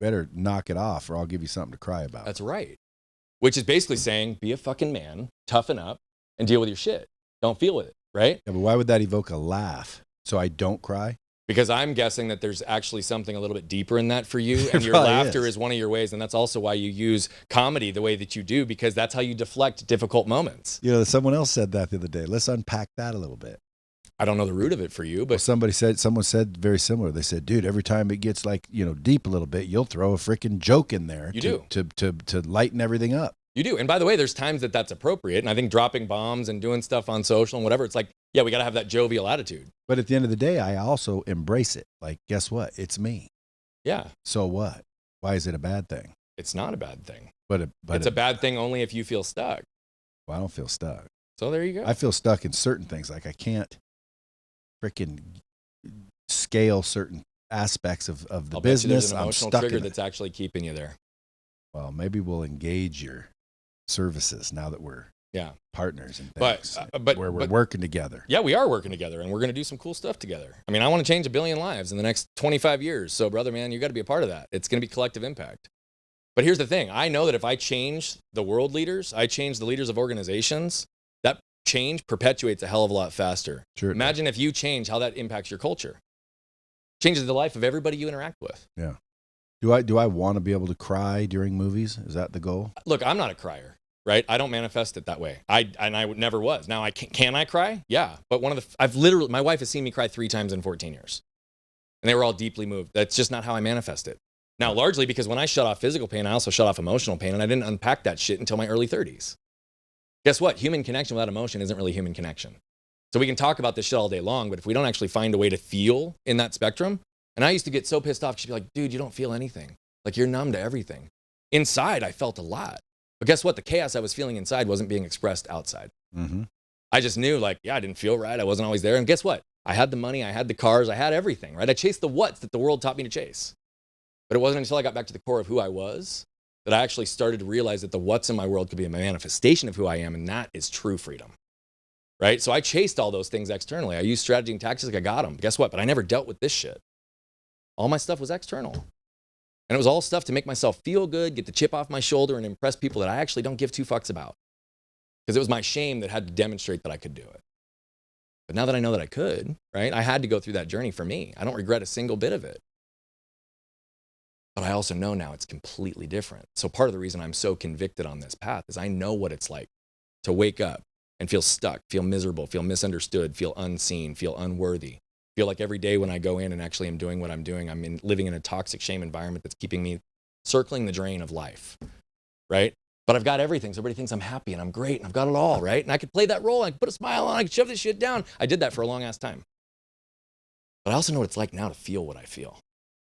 better knock it off or I'll give you something to cry about. That's right. Which is basically saying, be a fucking man, toughen up, and deal with your shit. Don't feel with it, right? Yeah, but why would that evoke a laugh? So I don't cry? Because I'm guessing that there's actually something a little bit deeper in that for you. And your laughter is one of your ways. And that's also why you use comedy the way that you do, because that's how you deflect difficult moments. You know, someone else said that the other day. Let's unpack that a little bit. I don't know the root of it for you, but well, someone said very similar. They said, dude, every time it gets like, deep a little bit, you'll throw a freaking joke in there to lighten everything up. You do. And by the way, there's times that that's appropriate. And I think dropping bombs and doing stuff on social and whatever, it's like, yeah, we got to have that jovial attitude. But at the end of the day, I also embrace it. Like, guess what? It's me. Yeah. So what? Why is it a bad thing? It's not a bad thing. But it's a bad thing only if you feel stuck. Well, I don't feel stuck. So there you go. I feel stuck in certain things. Like I can't freaking scale certain aspects of the business. An emotional trigger that's actually keeping you there. Well, maybe we'll engage your services now that we're partners and things. But we're working together. Yeah, we are working together, and we're going to do some cool stuff together. I mean, I want to change 1 billion lives in the next 25 years. So, brother, man, you got to be a part of that. It's going to be collective impact. But here's the thing. I know that if I change the world leaders, I change the leaders of organizations, that change perpetuates a hell of a lot faster. Sure. Imagine if you change how that impacts your culture. Changes the life of everybody you interact with. Yeah. Do I want to be able to cry during movies? Is that the goal? Look, I'm not a crier, right? I don't manifest it that way. I never was. Now, can I cry? Yeah. But my wife has seen me cry 3 times in 14 years. And they were all deeply moved. That's just not how I manifest it. Now, largely because when I shut off physical pain, I also shut off emotional pain, and I didn't unpack that shit until my early 30s. Guess what? Human connection without emotion isn't really human connection. So we can talk about this shit all day long, but if we don't actually find a way to feel in that spectrum, and I used to get so pissed off, she'd be like, dude, you don't feel anything. Like, you're numb to everything. Inside, I felt a lot. But guess what? The chaos I was feeling inside wasn't being expressed outside. Mm-hmm. I just knew, like, I didn't feel right. I wasn't always there. And guess what? I had the money. I had the cars. I had everything, right? I chased the whats that the world taught me to chase. But it wasn't until I got back to the core of who I was that I actually started to realize that the what's in my world could be a manifestation of who I am, and that is true freedom, right? So I chased all those things externally. I used strategy and tactics like I got them. Guess what? But I never dealt with this shit. All my stuff was external. And it was all stuff to make myself feel good, get the chip off my shoulder, and impress people that I actually don't give two fucks about. Because it was my shame that had to demonstrate that I could do it. But now that I know that I could, right, I had to go through that journey for me. I don't regret a single bit of it. But I also know now it's completely different. So part of the reason I'm so convicted on this path is I know what it's like to wake up and feel stuck, feel miserable, feel misunderstood, feel unseen, feel unworthy. Feel like every day when I go in and actually am doing what I'm doing, living in a toxic shame environment that's keeping me circling the drain of life, right? But I've got everything, so everybody thinks I'm happy and I'm great and I've got it all, right? And I could play that role, I could put a smile on, I could shove this shit down. I did that for a long ass time. But I also know what it's like now to feel what I feel.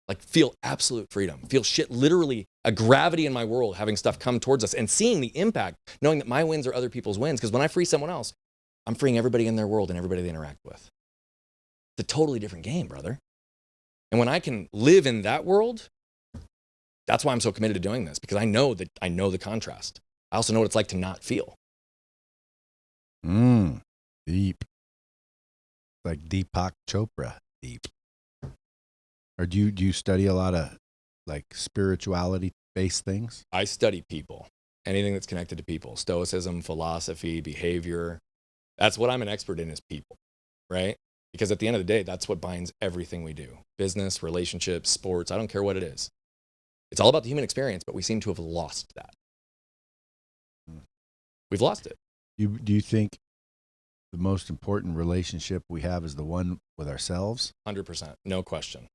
Like feel absolute freedom, feel shit, literally a gravity in my world, having stuff come towards us and seeing the impact, knowing that my wins are other people's wins. Because when I free someone else, I'm freeing everybody in their world and everybody they interact with. It's a totally different game, brother. And when I can live in that world, that's why I'm so committed to doing this, because I know the contrast. I also know what it's like to not feel. Deep. Like Deepak Chopra, deep. Or do you study a lot of like spirituality-based things? I study people, anything that's connected to people, stoicism, philosophy, behavior. That's what I'm an expert in is people, right? Because at the end of the day, that's what binds everything we do. Business, relationships, sports, I don't care what it is. It's all about the human experience, but we seem to have lost that. We've lost it. Do you think the most important relationship we have is the one with ourselves? 100%, no question.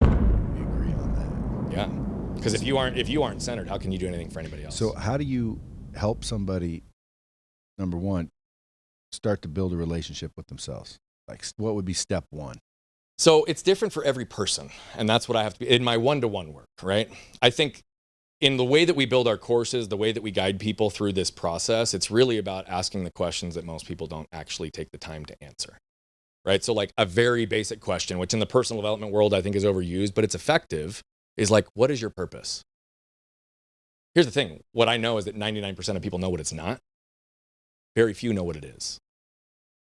We agree on that. Yeah, because if you aren't centered, how can you do anything for anybody else? So how do you help somebody, number one, start to build a relationship with themselves? Like what would be step one? So it's different for every person. And that's what I have to be in my one-to-one work, right? I think in the way that we build our courses, the way that we guide people through this process, it's really about asking the questions that most people don't actually take the time to answer, right? So like a very basic question, which in the personal development world I think is overused, but it's effective, is like, what is your purpose? Here's the thing. What I know is that 99% of people know what it's not. Very few know what it is.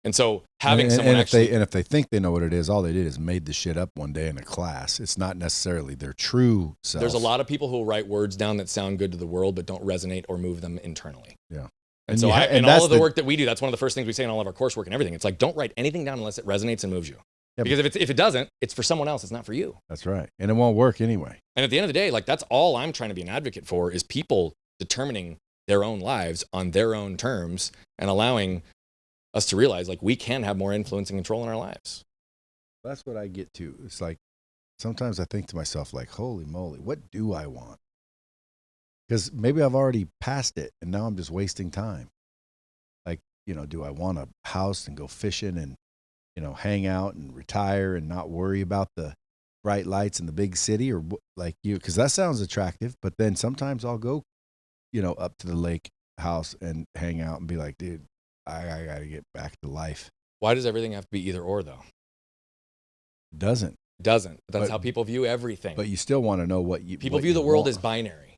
And so having someone actually... And if they think they know what it is, all they did is made the shit up one day in a class. It's not necessarily their true self. There's a lot of people who will write words down that sound good to the world, but don't resonate or move them internally. Yeah. And so all of the work that we do, that's one of the first things we say in all of our coursework and everything. It's like, don't write anything down unless it resonates and moves you. Yeah, because if it doesn't, it's for someone else. It's not for you. That's right. And it won't work anyway. And at the end of the day, like that's all I'm trying to be an advocate for is people determining their own lives on their own terms and allowing us to realize like we can have more influence and control in our lives. That's what I get to. It's like sometimes I think to myself like, holy moly, what do I want? Because maybe I've already passed it and now I'm just wasting time. Like, do I want a house and go fishing and, hang out and retire and not worry about the bright lights in the big city or like you? Because that sounds attractive, but then sometimes I'll go, up to the lake house and hang out and be like, dude, I got to get back to life. Why does everything have to be either or though? It doesn't. But that's how people view everything. But you still want to know what people view the world as binary,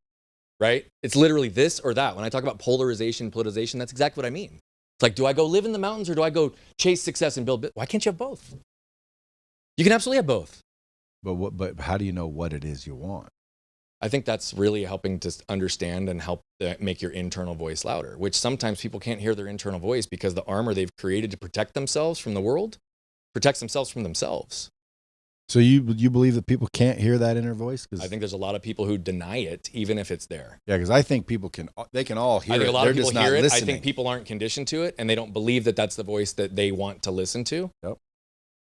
right? It's literally this or that. When I talk about politicization, that's exactly what I mean. It's like, do I go live in the mountains or do I go chase success and build? Why can't you have both? You can absolutely have both. But how do you know what it is you want? I think that's really helping to understand and help make your internal voice louder, which sometimes people can't hear their internal voice because the armor they've created to protect themselves from the world protects themselves from themselves. So you believe that people can't hear that inner voice? I think there's a lot of people who deny it, even if it's there. Yeah, because I think people can all hear it. I think a lot of people hear it. Listening. I think people aren't conditioned to it, and they don't believe that that's the voice that they want to listen to. Yep.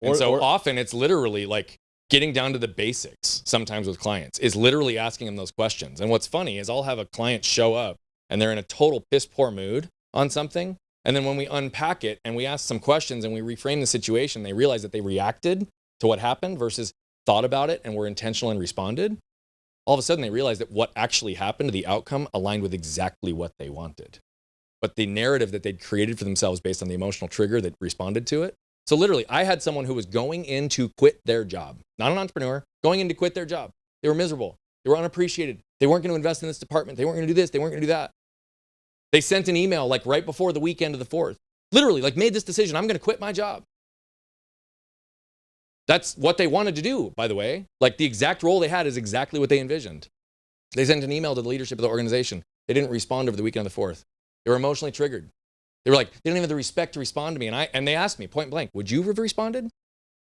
And so often it's literally like getting down to the basics sometimes with clients is literally asking them those questions. And what's funny is I'll have a client show up and they're in a total piss poor mood on something. And then when we unpack it and we ask some questions and we reframe the situation, they realize that they reacted to what happened versus thought about it and were intentional and responded. All of a sudden they realize that what actually happened, the outcome aligned with exactly what they wanted. But the narrative that they'd created for themselves based on the emotional trigger that responded to it. So literally, I had someone who was going in to quit their job, not an entrepreneur, going in to quit their job. They were miserable. They were unappreciated. They weren't going to invest in this department. They weren't going to do this. They weren't going to do that. They sent an email like right before the weekend of the 4th. Literally, like made this decision. I'm going to quit my job. That's what they wanted to do, by the way. Like the exact role they had is exactly what they envisioned. They sent an email to the leadership of the organization. They didn't respond over the weekend of the 4th. They were emotionally triggered. They were like, they didn't even have the respect to respond to me. And they asked me point blank, would you have responded?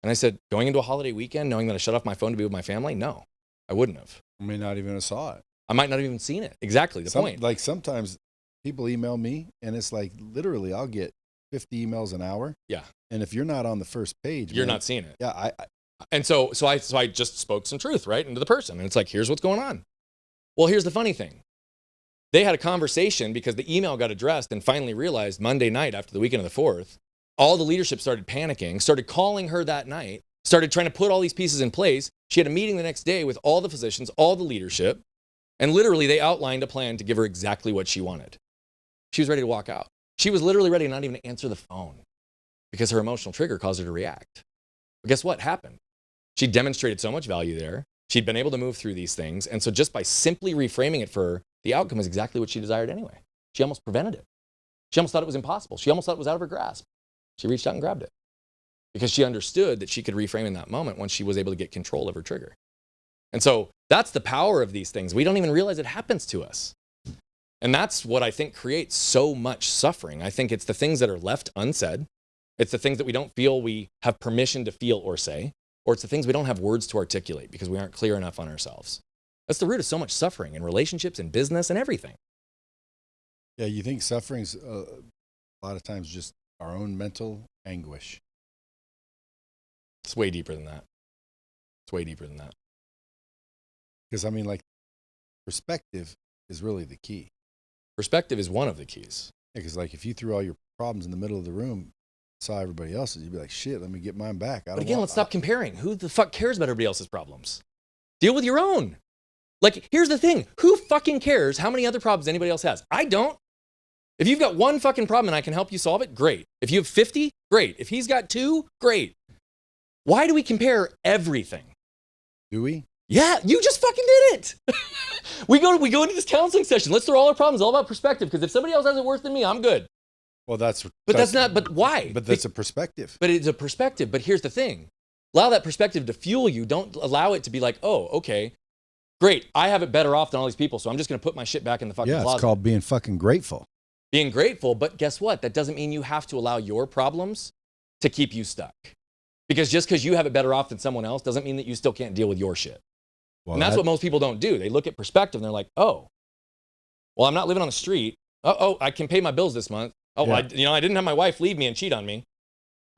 And I said, going into a holiday weekend, knowing that I shut off my phone to be with my family? No, I wouldn't have. I may not even have saw it. I might not have even seen it. Exactly the point. Like sometimes people email me and it's like literally I'll get 50 emails an hour. Yeah. And if you're not on the first page, you're not seeing it. Yeah. And so I just spoke some truth right into the person. And it's like, here's what's going on. Well, here's the funny thing. They had a conversation because the email got addressed and finally realized Monday night after the weekend of the 4th, all the leadership started panicking, started calling her that night, started trying to put all these pieces in place. She had a meeting the next day with all the physicians, all the leadership, and literally they outlined a plan to give her exactly what she wanted. She was ready to walk out. She was literally ready not even to answer the phone because her emotional trigger caused her to react. But guess what happened? She demonstrated so much value there. She'd been able to move through these things. And so just by simply reframing it for her, the outcome is exactly what she desired anyway. She almost prevented it. She almost thought it was impossible. She almost thought it was out of her grasp. She reached out and grabbed it because she understood that she could reframe in that moment once she was able to get control of her trigger. And so that's the power of these things. We don't even realize it happens to us. And that's what I think creates so much suffering. I think it's the things that are left unsaid. It's the things that we don't feel we have permission to feel or say, or it's the things we don't have words to articulate because we aren't clear enough on ourselves. That's the root of so much suffering in relationships and business and everything. Yeah, you think suffering's a lot of times just our own mental anguish. It's way deeper than that. It's way deeper than that. Because, I mean, like, perspective is really the key. Perspective is one of the keys. Because, like, if you threw all your problems in the middle of the room, saw everybody else's, you'd be like, shit, let me get mine back. But again, let's stop comparing. Who the fuck cares about everybody else's problems? Deal with your own. Like, here's the thing. Who fucking cares how many other problems anybody else has? I don't. If you've got one fucking problem and I can help you solve it, great. If you have 50, great. If he's got 2, great. Why do we compare everything? Do we? Yeah, you just fucking did it. we go into this counseling session. Let's throw all our problems all about perspective because if somebody else has it worse than me, I'm good. Well, that's not, but why? But that's a perspective. But it's a perspective. But here's the thing. Allow that perspective to fuel you. Don't allow it to be like, oh, okay, great. I have it better off than all these people, so I'm just going to put my shit back in the fucking closet. Yeah, it's called being fucking grateful. Being grateful, but guess what? That doesn't mean you have to allow your problems to keep you stuck. Because just because you have it better off than someone else doesn't mean that you still can't deal with your shit. Well, and that's what most people don't do. They look at perspective and they're like, oh, well, I'm not living on the street. Oh, I can pay my bills this month. Oh, yeah. I didn't have my wife leave me and cheat on me.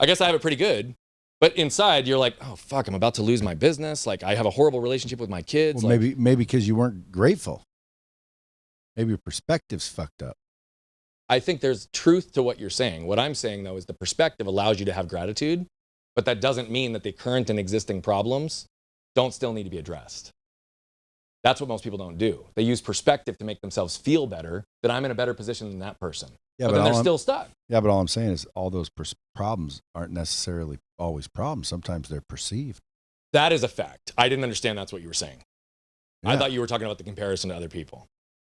I guess I have it pretty good. But inside, you're like, oh, fuck, I'm about to lose my business. Like, I have a horrible relationship with my kids. Well, maybe because you weren't grateful. Maybe your perspective's fucked up. I think there's truth to what you're saying. What I'm saying, though, is the perspective allows you to have gratitude, but that doesn't mean that the current and existing problems don't still need to be addressed. That's what most people don't do. They use perspective to make themselves feel better, that I'm in a better position than that person. Yeah, but then they're still stuck. Yeah, but all I'm saying is all those problems aren't necessarily always problems. Sometimes they're perceived. That is a fact. I didn't understand that's what you were saying. Yeah. I thought you were talking about the comparison to other people.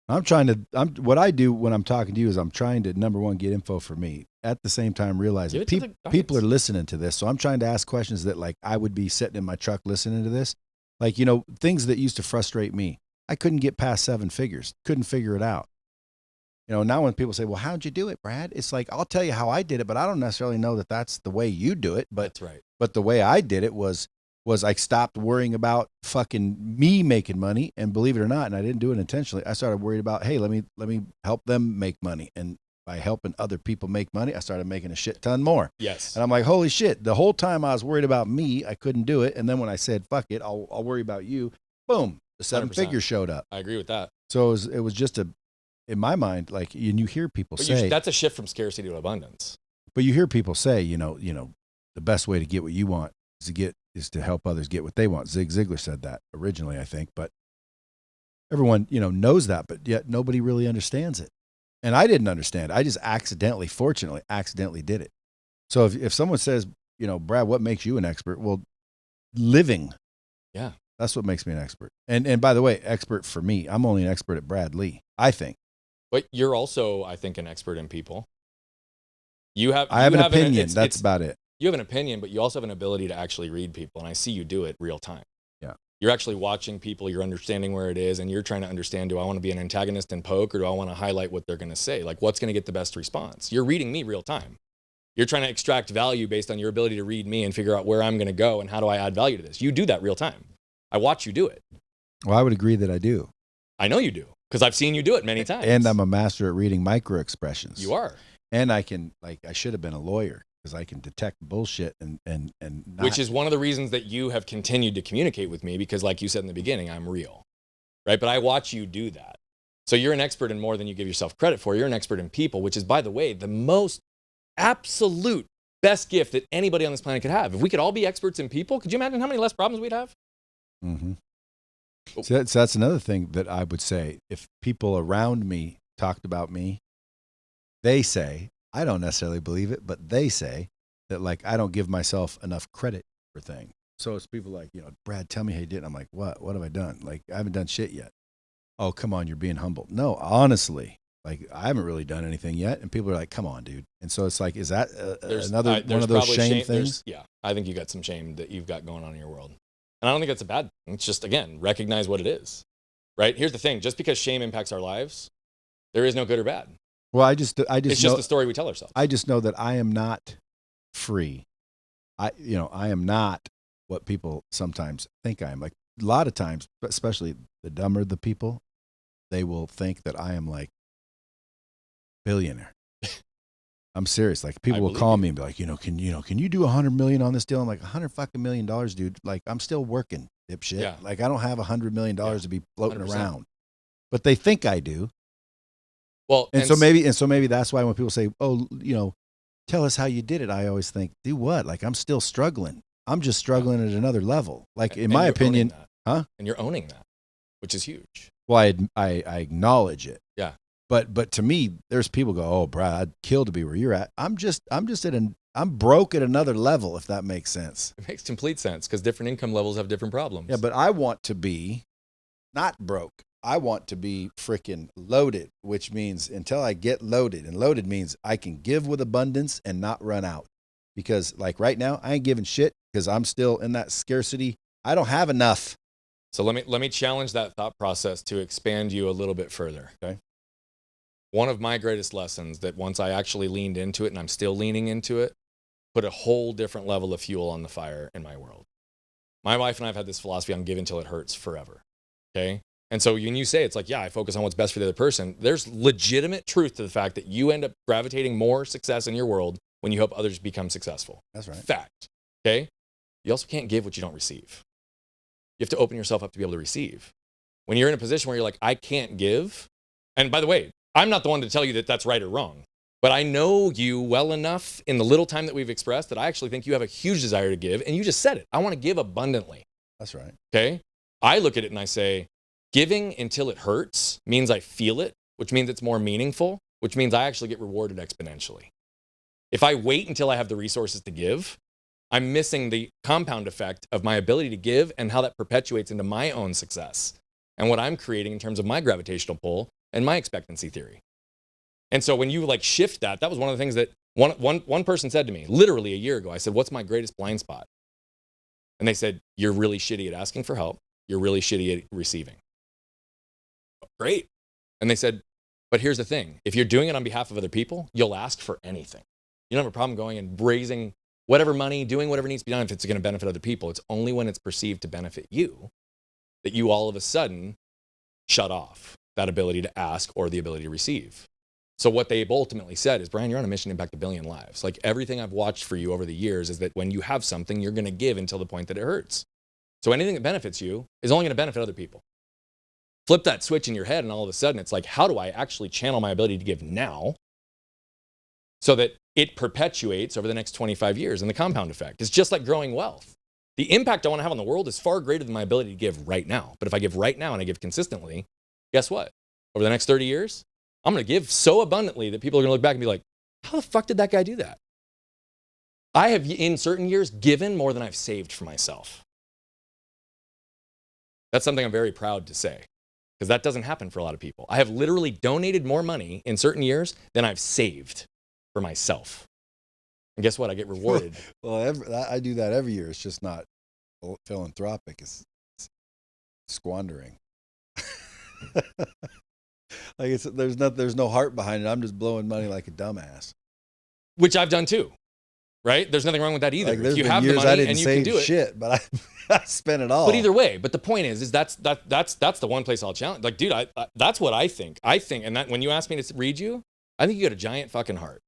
What I do when I'm talking to you is I'm trying to, number one, get info for me. At the same time, realizing people are listening to this. So I'm trying to ask questions that, like, I would be sitting in my truck listening to this. Like, things that used to frustrate me. I couldn't get past 7 figures. Couldn't figure it out. Now when people say, well, how'd you do it, Brad? It's like, I'll tell you how I did it, but I don't necessarily know that that's the way you do it. But that's right. But the way I did it was I stopped worrying about fucking me making money, and believe it or not, and I didn't do it intentionally. I started worried about, hey, let me help them make money. And by helping other people make money, I started making a shit ton more. Yes. And I'm like, holy shit. The whole time I was worried about me, I couldn't do it. And then when I said, fuck it, I'll worry about you, boom, the 7 figures showed up. I agree with that. So it was just in my mind, like, and you hear people say, that's a shift from scarcity to abundance. But you hear people say, the best way to get what you want is to help others get what they want. Zig Ziglar said that originally, I think, but everyone, knows that, but yet nobody really understands it. And I didn't understand. I just fortunately accidentally did it. So if someone says, Brad, what makes you an expert? Well, living. Yeah. That's what makes me an expert. And by the way, expert for me, I'm only an expert at Brad Lee, I think. But you're also, I think, an expert in people. I have an opinion. That's about it. You have an opinion, but you also have an ability to actually read people. And I see you do it real time. Yeah. You're actually watching people, you're understanding where it is, and you're trying to understand, do I want to be an antagonist in poke, or do I want to highlight what they're going to say? Like, what's going to get the best response? You're reading me real time. You're trying to extract value based on your ability to read me and figure out where I'm going to go and how do I add value to this. You do that real time. I watch you do it. Well, I would agree that I do. I know you do, because I've seen you do it many times. And I'm a master at reading micro expressions. You are. And I can, like, I should have been a lawyer because I can detect bullshit and not. Which is one of the reasons that you have continued to communicate with me, because like you said in the beginning, I'm real, right? But I watch you do that. So you're an expert in more than you give yourself credit for. You're an expert in people, which is, by the way, the most absolute best gift that anybody on this planet could have. If we could all be experts in people, could you imagine how many less problems we'd have? Mm-hmm. So that's another thing that I would say. If people around me talked about me, they say, I don't necessarily believe it, but they say that, like, I don't give myself enough credit for things. So it's people like, Brad, tell me how you did. And I'm like, what? What have I done? Like, I haven't done shit yet. Oh, come on, you're being humble. No, honestly, like, I haven't really done anything yet. And people are like, come on, dude. And so it's like, is that another one of those shame things? Yeah, I think you got some shame that you've got going on in your world. And I don't think that's a bad thing. It's just, again, recognize what it is, right? Here's the thing. Just because shame impacts our lives, there is no good or bad. Well, it's just the story we tell ourselves. I just know that I am not free. I am not what people sometimes think I am. Like, a lot of times, but especially the dumber the people, they will think that I am like billionaire. I'm serious. Like, people will call me and be like, can you do $100 million on this deal? I'm like, $100 million, dude. Like, I'm still working, dipshit. Yeah. Like, I don't have $100 million to be floating 100%. around, but they think I do. Well, so maybe that's why when people say, oh, tell us how you did it, I always think, do what? Like, I'm still struggling. I'm just struggling at another level. Like, in my opinion, and you're owning that, which is huge. Well, I acknowledge it. Yeah. But to me, there's people go, oh, Brad, I'd kill to be where you're at. I'm broke at another level, if that makes sense. It makes complete sense, because different income levels have different problems. Yeah, but I want to be not broke. I want to be freaking loaded, which means until I get loaded, and loaded means I can give with abundance and not run out. Because, like, right now, I ain't giving shit because I'm still in that scarcity. I don't have enough. So let me challenge that thought process to expand you a little bit further. Okay. One of my greatest lessons that once I actually leaned into it, and I'm still leaning into it, put a whole different level of fuel on the fire in my world. My wife and I have had this philosophy on give until it hurts forever. Okay. And so when you say it's like, yeah, I focus on what's best for the other person, there's legitimate truth to the fact that you end up gravitating more success in your world when you help others become successful. That's right. Fact. Okay. You also can't give what you don't receive. You have to open yourself up to be able to receive. When you're in a position where you're like, I can't give. And by the way, I'm not the one to tell you that that's right or wrong, but I know you well enough in the little time that we've expressed that I actually think you have a huge desire to give. And you just said it. I want to give abundantly. That's right. Okay. I look at it and I say, giving until it hurts means I feel it, which means it's more meaningful, which means I actually get rewarded exponentially. If I wait until I have the resources to give, I'm missing the compound effect of my ability to give and how that perpetuates into my own success and what I'm creating in terms of my gravitational pull and my expectancy theory. And so when you like shift that was one of the things that one person said to me literally a year ago. I said, what's my greatest blind spot? And they said, you're really shitty at asking for help. You're really shitty at receiving. Great. And they said, but here's the thing. If you're doing it on behalf of other people, you'll ask for anything. You don't have a problem going and raising whatever money, doing whatever needs to be done if it's going to benefit other people. It's only when it's perceived to benefit you that you all of a sudden shut off that ability to ask or the ability to receive. So what they ultimately said is, Brian, you're on a mission to impact 1 billion lives. Like, everything I've watched for you over the years is that when you have something, you're going to give until the point that it hurts. So anything that benefits you is only going to benefit other people. Flip that switch in your head and all of a sudden it's like, how do I actually channel my ability to give now so that it perpetuates over the next 25 years in the compound effect? It's just like growing wealth. The impact I want to have on the world is far greater than my ability to give right now. But if I give right now and I give consistently, guess what? Over the next 30 years, I'm going to give so abundantly that people are going to look back and be like, how the fuck did that guy do that? I have, in certain years, given more than I've saved for myself. That's something I'm very proud to say, because that doesn't happen for a lot of people. I have literally donated more money in certain years than I've saved for myself. And guess what? I get rewarded. Well, I do that every year. It's just not philanthropic. It's squandering. Like there's no heart behind it. I'm just blowing money like a dumbass. Which I've done too. Right? There's nothing wrong with that either. Like, there's if you been have the years I money didn't and you save can do it. shit, but I spent it all. But either way, but the point is that's the one place I'll challenge. Like, dude, I that's what I think. And that when you ask me to read you, I think you got a giant fucking heart.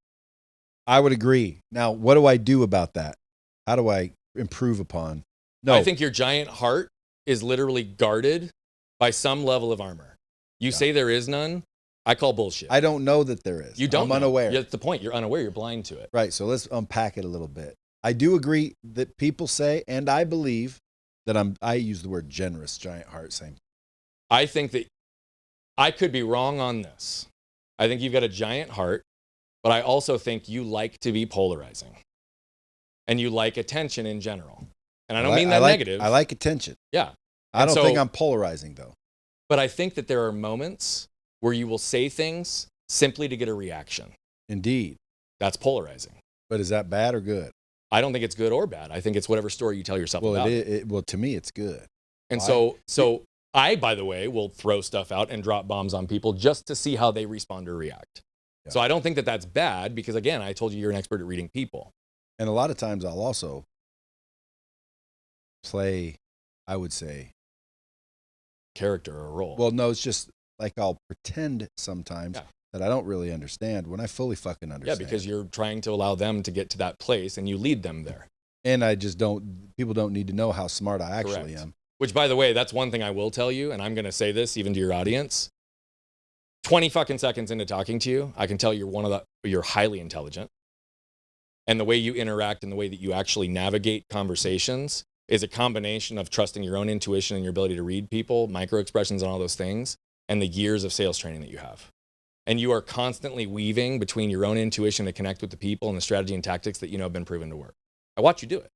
I would agree. Now, what do I do about that? How do I improve upon? No, I think your giant heart is literally guarded by some level of armor. You say there is none. I call bullshit. I don't know that there is. You don't. I'm unaware. That's the point. You're unaware. You're blind to it. Right. So let's unpack it a little bit. I do agree that people say, and I believe that I use the word generous, giant heart, same. I think that I could be wrong on this. I think you've got a giant heart, but I also think you like to be polarizing. And you like attention in general. And I don't mean that negative. I like attention. Yeah. I don't think I'm polarizing, though. But I think that there are moments where you will say things simply to get a reaction. Indeed. That's polarizing. But is that bad or good? I don't think it's good or bad. I think it's whatever story you tell yourself about it. Well, to me, it's good. And so I, by the way, will throw stuff out and drop bombs on people just to see how they respond or react. Yeah. So I don't think that that's bad because, again, I told you you're an expert at reading people. And a lot of times I'll also play, I would say, character or role. Well, no, it's just like I'll pretend sometimes that I don't really understand when I fully fucking understand. Yeah, because you're trying to allow them to get to that place and you lead them there. And I just people don't need to know how smart I actually am. Which, by the way, that's one thing I will tell you, and I'm going to say this even to your audience. 20 fucking seconds into talking to you, I can tell you're highly intelligent. And the way you interact and the way that you actually navigate conversations is a combination of trusting your own intuition and your ability to read people, micro expressions and all those things, and the years of sales training that you have. And you are constantly weaving between your own intuition to connect with the people and the strategy and tactics that you know have been proven to work. I watch you do it.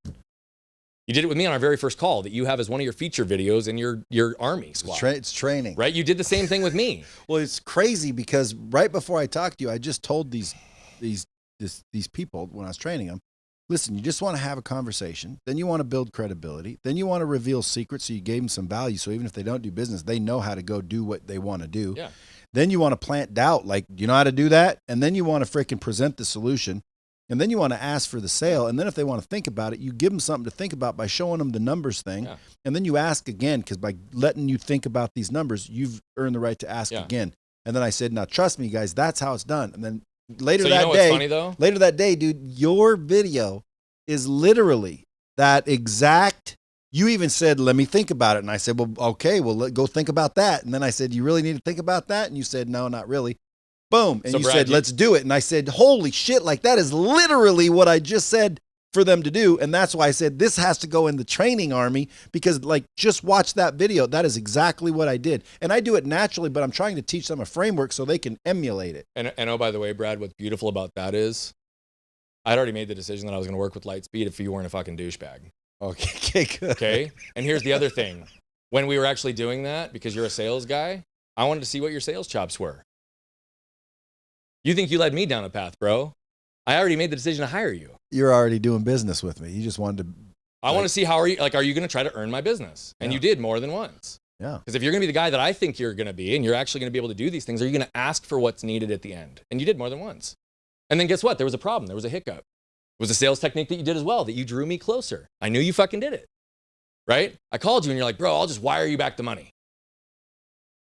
You did it with me on our very first call that you have as one of your feature videos in your Army squad. It's training. Right? You did the same thing with me. Well, it's crazy because right before I talked to you, I just told these people when I was training them, listen, you just want to have a conversation. Then you want to build credibility. Then you want to reveal secrets. So you gave them some value. So even if they don't do business, they know how to go do what they want to do. Yeah. Then you want to plant doubt. Like, do you know how to do that? And then you want to freaking present the solution. And then you want to ask for the sale. And then if they want to think about it, you give them something to think about by showing them the numbers thing. Yeah. And then you ask again, because by letting you think about these numbers, you've earned the right to ask again. And then I said, now trust me, guys, that's how it's done. And then later that day, dude, your video is literally that exact. You even said, let me think about it. And I said, well, okay, well, go think about that. And then I said, you really need to think about that? And you said, no, not really. Boom. And so, Brad, said, let's do it. And I said, holy shit, like that is literally what I just said for them to do. And that's why I said this has to go in the training army because like, just watch that video. That is exactly what I did. And I do it naturally, but I'm trying to teach them a framework so they can emulate it. And oh, by the way, Brad, what's beautiful about that is I'd already made the decision that I was going to work with Lightspeed if you weren't a fucking douchebag. Okay, good. Okay. And here's the other thing. When we were actually doing that, because you're a sales guy, I wanted to see what your sales chops were. You think you led me down a path, bro. I already made the decision to hire you. You're already doing business with me. You just wanted to. I want to see are you going to try to earn my business? And you did more than once. Yeah. Because if you're going to be the guy that I think you're going to be, and you're actually going to be able to do these things, are you going to ask for what's needed at the end? And you did more than once. And then guess what? There was a problem. There was a hiccup. It was a sales technique that you did as well, that you drew me closer. I knew you fucking did it. Right? I called you and you're like, bro, I'll just wire you back the money.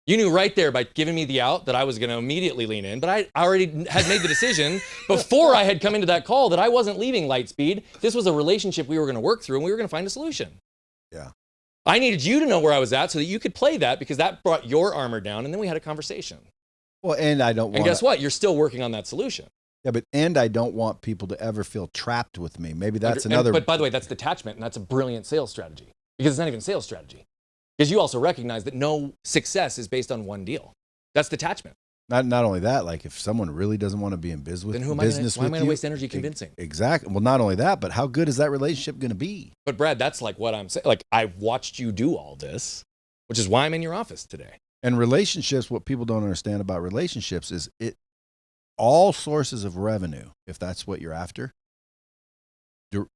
You knew right there by giving me the out that I was going to immediately lean in, but I already had made the decision before I had come into that call that I wasn't leaving Lightspeed. This was a relationship we were going to work through and we were going to find a solution. Yeah. I needed you to know where I was at so that you could play that because that brought your armor down and then we had a conversation. Well, and I don't want. And guess what? You're still working on that solution. Yeah, and I don't want people to ever feel trapped with me. Maybe that's But by the way, that's detachment and that's a brilliant sales strategy because it's not even sales strategy. Because you also recognize that no success is based on one deal. That's detachment. Not only that, like if someone really doesn't want to be in business with you. Then why am I going to waste energy convincing? Exactly. Well, not only that, but how good is that relationship going to be? But Brad, that's like what I'm saying. Like I've watched you do all this, which is why I'm in your office today. And relationships, what people don't understand about relationships is all sources of revenue, if that's what you're after,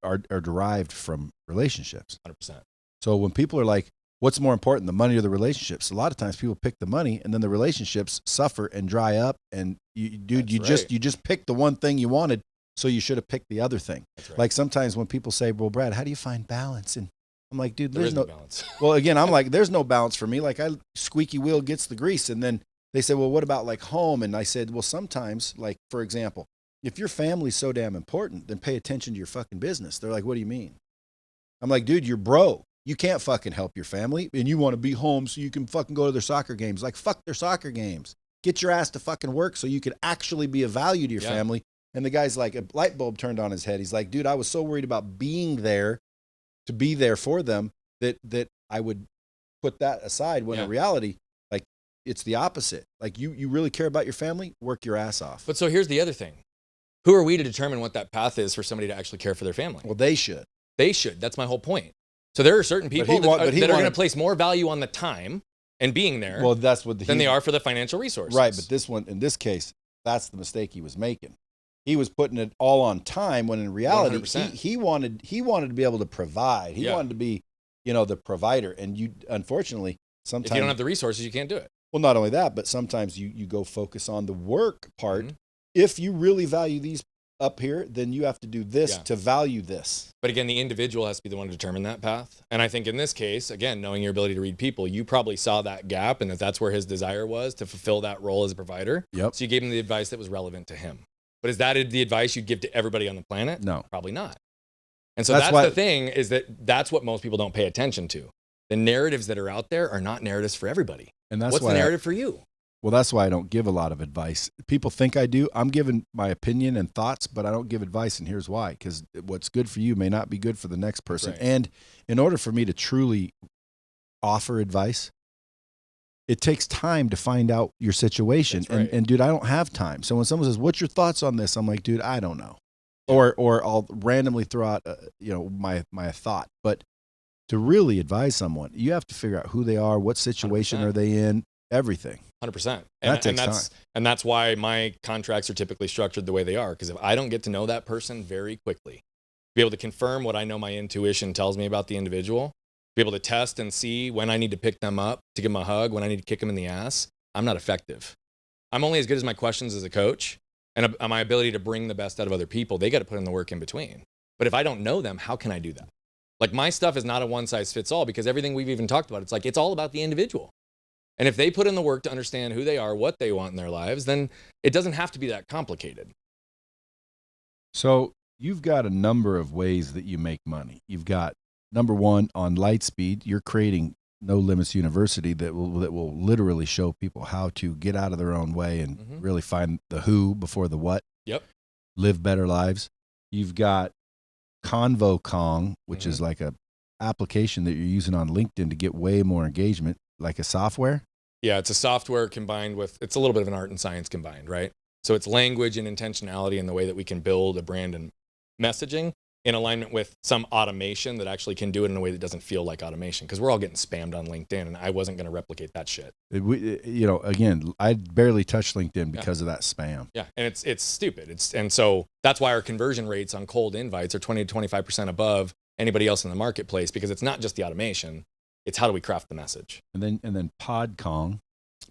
are derived from relationships. 100%. So when people are like, what's more important, the money or the relationships? A lot of times people pick the money, and then the relationships suffer and dry up. And you just picked the one thing you wanted, so you should have picked the other thing. That's right. Like sometimes when people say, well, Brad, how do you find balance? And I'm like, dude, there's no balance. Well, again, I'm like, there's no balance for me. Like, squeaky wheel gets the grease. And then they said, well, what about like home? And I said, well, sometimes, like, for example, if your family's so damn important, then pay attention to your fucking business. They're like, what do you mean? I'm like, dude, you're broke. You can't fucking help your family, and you want to be home so you can fucking go to their soccer games. Like, fuck their soccer games. Get your ass to fucking work so you can actually be of value to your family. And the guy's like, a light bulb turned on his head. He's like, dude, I was so worried about being there to be there for them that I would put that aside, when in reality, like, it's the opposite. Like, you really care about your family, work your ass off. But so here's the other thing. Who are we to determine what that path is for somebody to actually care for their family? Well, they should. They should. That's my whole point. So there are certain people that are going to place more value on the time and being there than they are for the financial resources. Right, but this one, in this case, that's the mistake he was making. He was putting it all on time, when in reality, he wanted to be able to provide. He wanted to be, the provider. And you, unfortunately, sometimes if you don't have the resources, you can't do it. Well, not only that, but sometimes you go focus on the work part. Mm-hmm. If you really value these up here, then you have to do this to value this. But again, the individual has to be the one to determine that path. And I think in this case, again, knowing your ability to read people, you probably saw that gap, and that's where his desire was, to fulfill that role as a provider. Yep. So you gave him the advice that was relevant to him. But is that the advice you'd give to everybody on the planet? No. Probably not. And so that's the thing, is that's what most people don't pay attention to. The narratives that are out there are not narratives for everybody. And that's what's the narrative for you? Well, that's why I don't give a lot of advice. People think I do. I'm giving my opinion and thoughts, but I don't give advice, and here's why. Because what's good for you may not be good for the next person. Right. And in order for me to truly offer advice, it takes time to find out your situation. Right. And dude, I don't have time. So when someone says, what's your thoughts on this? I'm like, dude, I don't know. Yeah. Or I'll randomly throw out, my thought. But to really advise someone, you have to figure out who they are, what situation 100%. Are they in, everything. 100%. And that's why my contracts are typically structured the way they are. Because if I don't get to know that person very quickly, be able to confirm what I know my intuition tells me about the individual, be able to test and see when I need to pick them up, to give them a hug, when I need to kick them in the ass, I'm not effective. I'm only as good as my questions as a coach and my ability to bring the best out of other people. They got to put in the work in between. But if I don't know them, how can I do that? Like, my stuff is not a one size fits all, because everything we've even talked about, it's all about the individual. And if they put in the work to understand who they are, what they want in their lives, then it doesn't have to be that complicated. So you've got a number of ways that you make money. You've got, number one, on Lightspeed, you're creating No Limits University that will literally show people how to get out of their own way and really find the who before the what. Yep. Live better lives. You've got ConvoKong, which is like a application that you're using on LinkedIn to get way more engagement. Like a software? Yeah, it's a software combined with, it's a little bit of an art and science combined, right? So it's language and intentionality in the way that we can build a brand and messaging in alignment with some automation that actually can do it in a way that doesn't feel like automation. Because we're all getting spammed on LinkedIn, and I wasn't going to replicate that shit. Again, I barely touched LinkedIn because of that spam. Yeah, and it's stupid. And so that's why our conversion rates on cold invites are 20 to 25% above anybody else in the marketplace, because it's not just the automation. It's how do we craft the message. And then PodKong.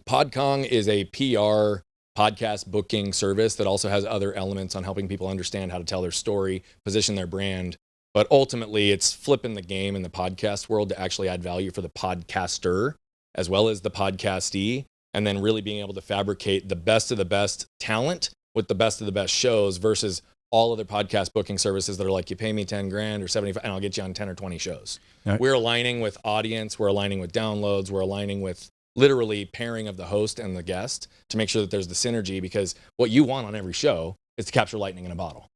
PodKong is a PR podcast booking service that also has other elements on helping people understand how to tell their story, position their brand. But ultimately, it's flipping the game in the podcast world to actually add value for the podcaster as well as the podcastee, and then really being able to fabricate the best of the best talent with the best of the best shows versus all other podcast booking services that are like, you pay me 10 grand or 75 and I'll get you on 10 or 20 shows. Right. We're aligning with audience, we're aligning with downloads, we're aligning with literally pairing of the host and the guest to make sure that there's the synergy, because what you want on every show is to capture lightning in a bottle,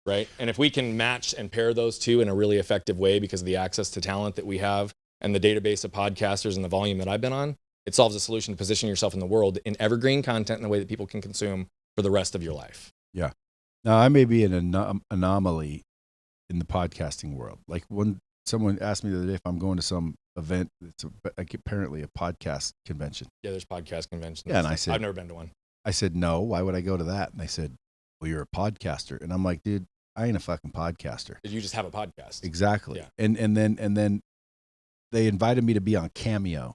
right? And if we can match and pair those two in a really effective way because of the access to talent that we have and the database of podcasters and the volume that I've been on, it solves a solution to position yourself in the world in evergreen content in a way that people can consume for the rest of your life. Yeah. Now, I may be an anomaly in the podcasting world. Like, when someone asked me the other day if I'm going to some event, it's apparently a podcast convention. Yeah, there's podcast conventions. Yeah, and I said, I've never been to one. I said, no, why would I go to that? And they said, well, you're a podcaster. And I'm like, dude, I ain't a fucking podcaster. You just have a podcast. Exactly. Yeah. And then they invited me to be on Cameo.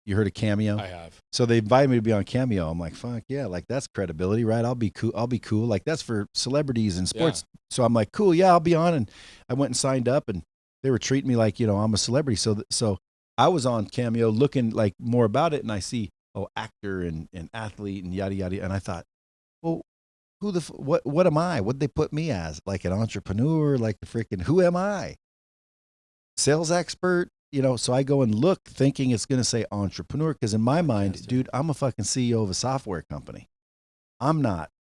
You heard of Cameo? I have. So they invited me to be on Cameo. I'm like, fuck yeah, like that's credibility, right? I'll be cool. Like that's for celebrities and sports. Yeah. So I'm like, cool, yeah, I'll be on. And I went and signed up, and they were treating me like, I'm a celebrity. So I was on Cameo looking like more about it, and I see, actor and athlete and yada yada. And I thought, well, what am I? What'd they put me as? Like an entrepreneur? Like the freaking, who am I? Sales expert? So I go and look thinking it's going to say entrepreneur, because in my mind, dude, I'm a fucking CEO of a software company. I'm not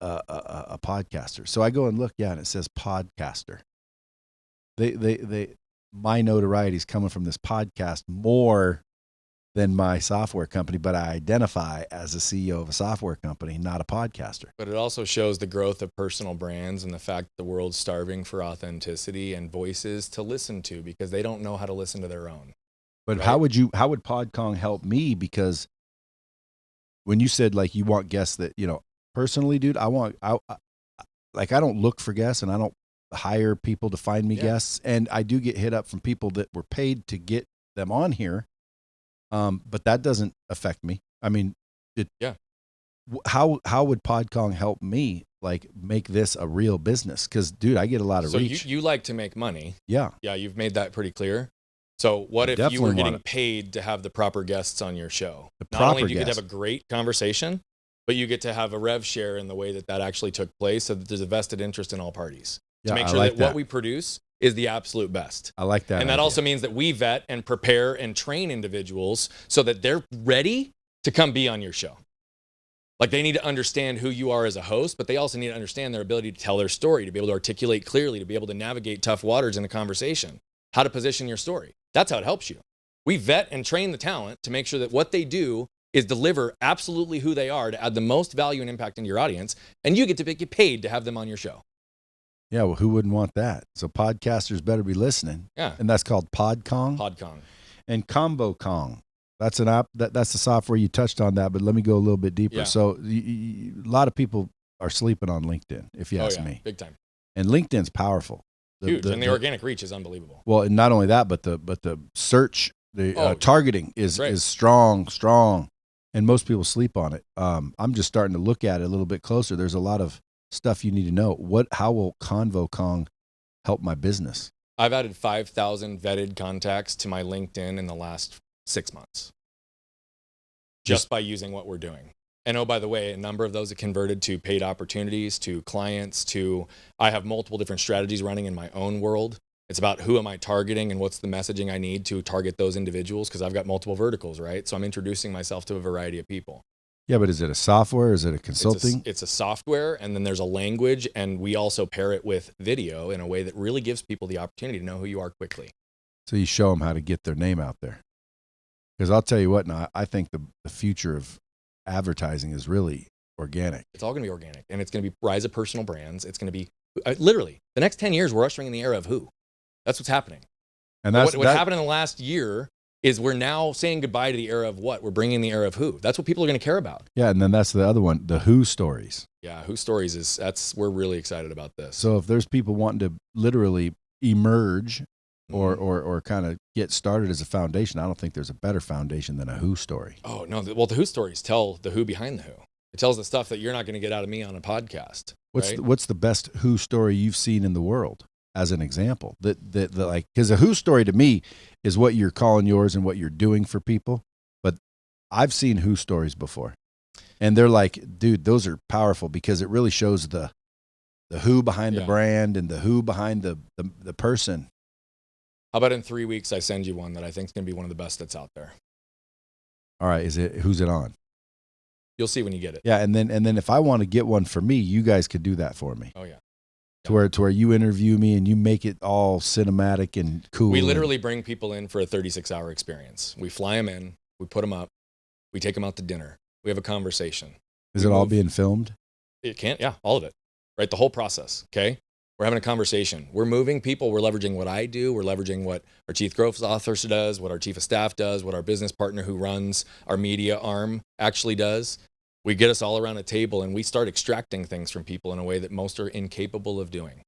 a podcaster. So I go and look, and it says podcaster. My notoriety is coming from this podcast more than my software company, but I identify as a CEO of a software company, not a podcaster. But it also shows the growth of personal brands and the fact the world's starving for authenticity and voices to listen to, because they don't know how to listen to their own. But right? how would PodCong help me? Because when you said like you want guests that, personally, dude, I don't look for guests, and I don't hire people to find me guests. And I do get hit up from people that were paid to get them on here. But that doesn't affect me. I mean, how would PodCong help me like make this a real business? Because dude, I get a lot of reach. So you like to make money. Yeah. Yeah. You've made that pretty clear. So what if you were getting paid to have the proper guests on your show? Not only do you get to have a great conversation, but you get to have a rev share in the way that actually took place, so that there's a vested interest in all parties to make sure that what we produce is the absolute best. I like that. And that also means that we vet and prepare and train individuals so that they're ready to come be on your show. Like they need to understand who you are as a host, but they also need to understand their ability to tell their story, to be able to articulate clearly, to be able to navigate tough waters in a conversation, how to position your story. That's how it helps you. We vet and train the talent to make sure that what they do is deliver absolutely who they are to add the most value and impact into your audience, and you get to get paid to have them on your show. Yeah, well, who wouldn't want that? So podcasters better be listening. Yeah. And that's called PodCong. PodCong. And ComboCong. That's an app. That's the software. You touched on that, but let me go a little bit deeper. Yeah. So a lot of people are sleeping on LinkedIn, if you ask me. Big time. And LinkedIn's powerful. Huge. And the organic reach is unbelievable. Well, and not only that, but the search, targeting is strong. And most people sleep on it. I'm just starting to look at it a little bit closer. There's a lot of stuff you need to know. How will ConvoCong help my business? I've added 5,000 vetted contacts to my LinkedIn in the last 6 months, just by using what we're doing. And oh, by the way, a number of those have converted to paid opportunities, to clients, I have multiple different strategies running in my own world. It's about who am I targeting and what's the messaging I need to target those individuals, because I've got multiple verticals, right? So I'm introducing myself to a variety of people. Yeah, but is it a software? Is it a consulting? It's a software, and then there's a language, and we also pair it with video in a way that really gives people the opportunity to know who you are quickly. So you show them how to get their name out there. Because I'll tell you what, now I think the future of advertising is really organic. It's all going to be organic, and it's going to be rise of personal brands. It's going to be literally the next 10 years, we're ushering in the era of who. That's what's happening. And what happened in the last year is we're now saying goodbye to the era of what? We're bringing the era of who. That's what people are going to care about. Yeah, and then that's the other one, the who stories. Yeah, who stories we're really excited about this. So if there's people wanting to literally emerge or kind of get started as a foundation, I don't think there's a better foundation than a who story. Oh, no. Well, the who stories tell the who behind the who. It tells the stuff that you're not going to get out of me on a podcast. What's the best who story you've seen in the world? As an example, that like, because a who story to me is what you're calling yours and what you're doing for people. But I've seen who stories before, and they're like, dude, those are powerful because it really shows the who behind the brand and the who behind the person. How about in 3 weeks, I send you one that I think is going to be one of the best that's out there. All right. Who's it on? You'll see when you get it. Yeah. And then if I want to get one for me, you guys could do that for me. Oh yeah. To where you interview me and you make it all cinematic and cool. We literally bring people in for a 36-hour experience. We fly them in, we put them up, we take them out to dinner, we have a conversation. Is it all being filmed? It can't, yeah, all of it, right? The whole process, okay? We're having a conversation. We're moving people. We're leveraging what I do. We're leveraging what our chief growth officer does, what our chief of staff does, what our business partner who runs our media arm actually does. We get us all around a table and we start extracting things from people in a way that most are incapable of doing.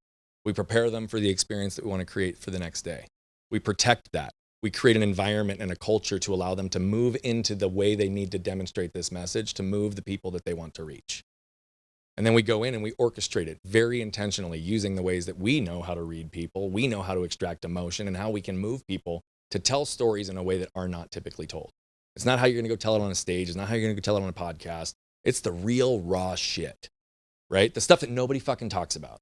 We prepare them for the experience that we want to create for the next day. We protect that. We create an environment and a culture to allow them to move into the way they need to demonstrate this message, to move the people that they want to reach. And then we go in and we orchestrate it very intentionally using the ways that we know how to read people. We know how to extract emotion and how we can move people to tell stories in a way that are not typically told. It's not how you're going to go tell it on a stage. It's not how you're going to go tell it on a podcast. It's the real raw shit, right? The stuff that nobody fucking talks about.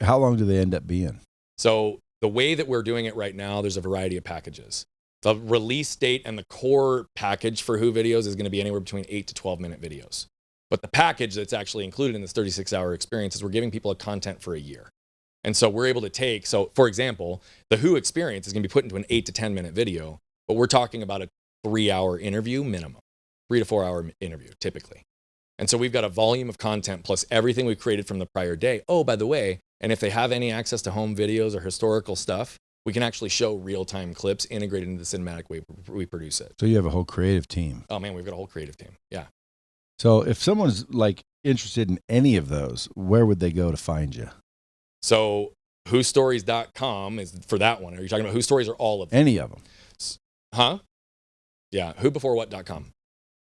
How long do they end up being? So the way that we're doing it right now, there's a variety of packages. The release date and the core package for Who videos is going to be anywhere between 8 to 12 minute videos. But the package that's actually included in this 36-hour experience is we're giving people a content for a year. And so we're able to take, so for example, the Who experience is going to be put into an 8 to 10 minute video, but we're talking about a 3-hour interview minimum, 3 to 4 hour interview typically. And so we've got a volume of content plus everything we've created from the prior day. Oh, by the way, and if they have any access to home videos or historical stuff, we can actually show real-time clips integrated into the cinematic way we produce it. So you have a whole creative team. Oh man, we've got a whole creative team. Yeah. So if someone's like interested in any of those, where would they go to find you? So whostories.com is for that one. Are you talking about Who Stories or all of them? Any of them. Huh? Yeah, whobeforewhat.com.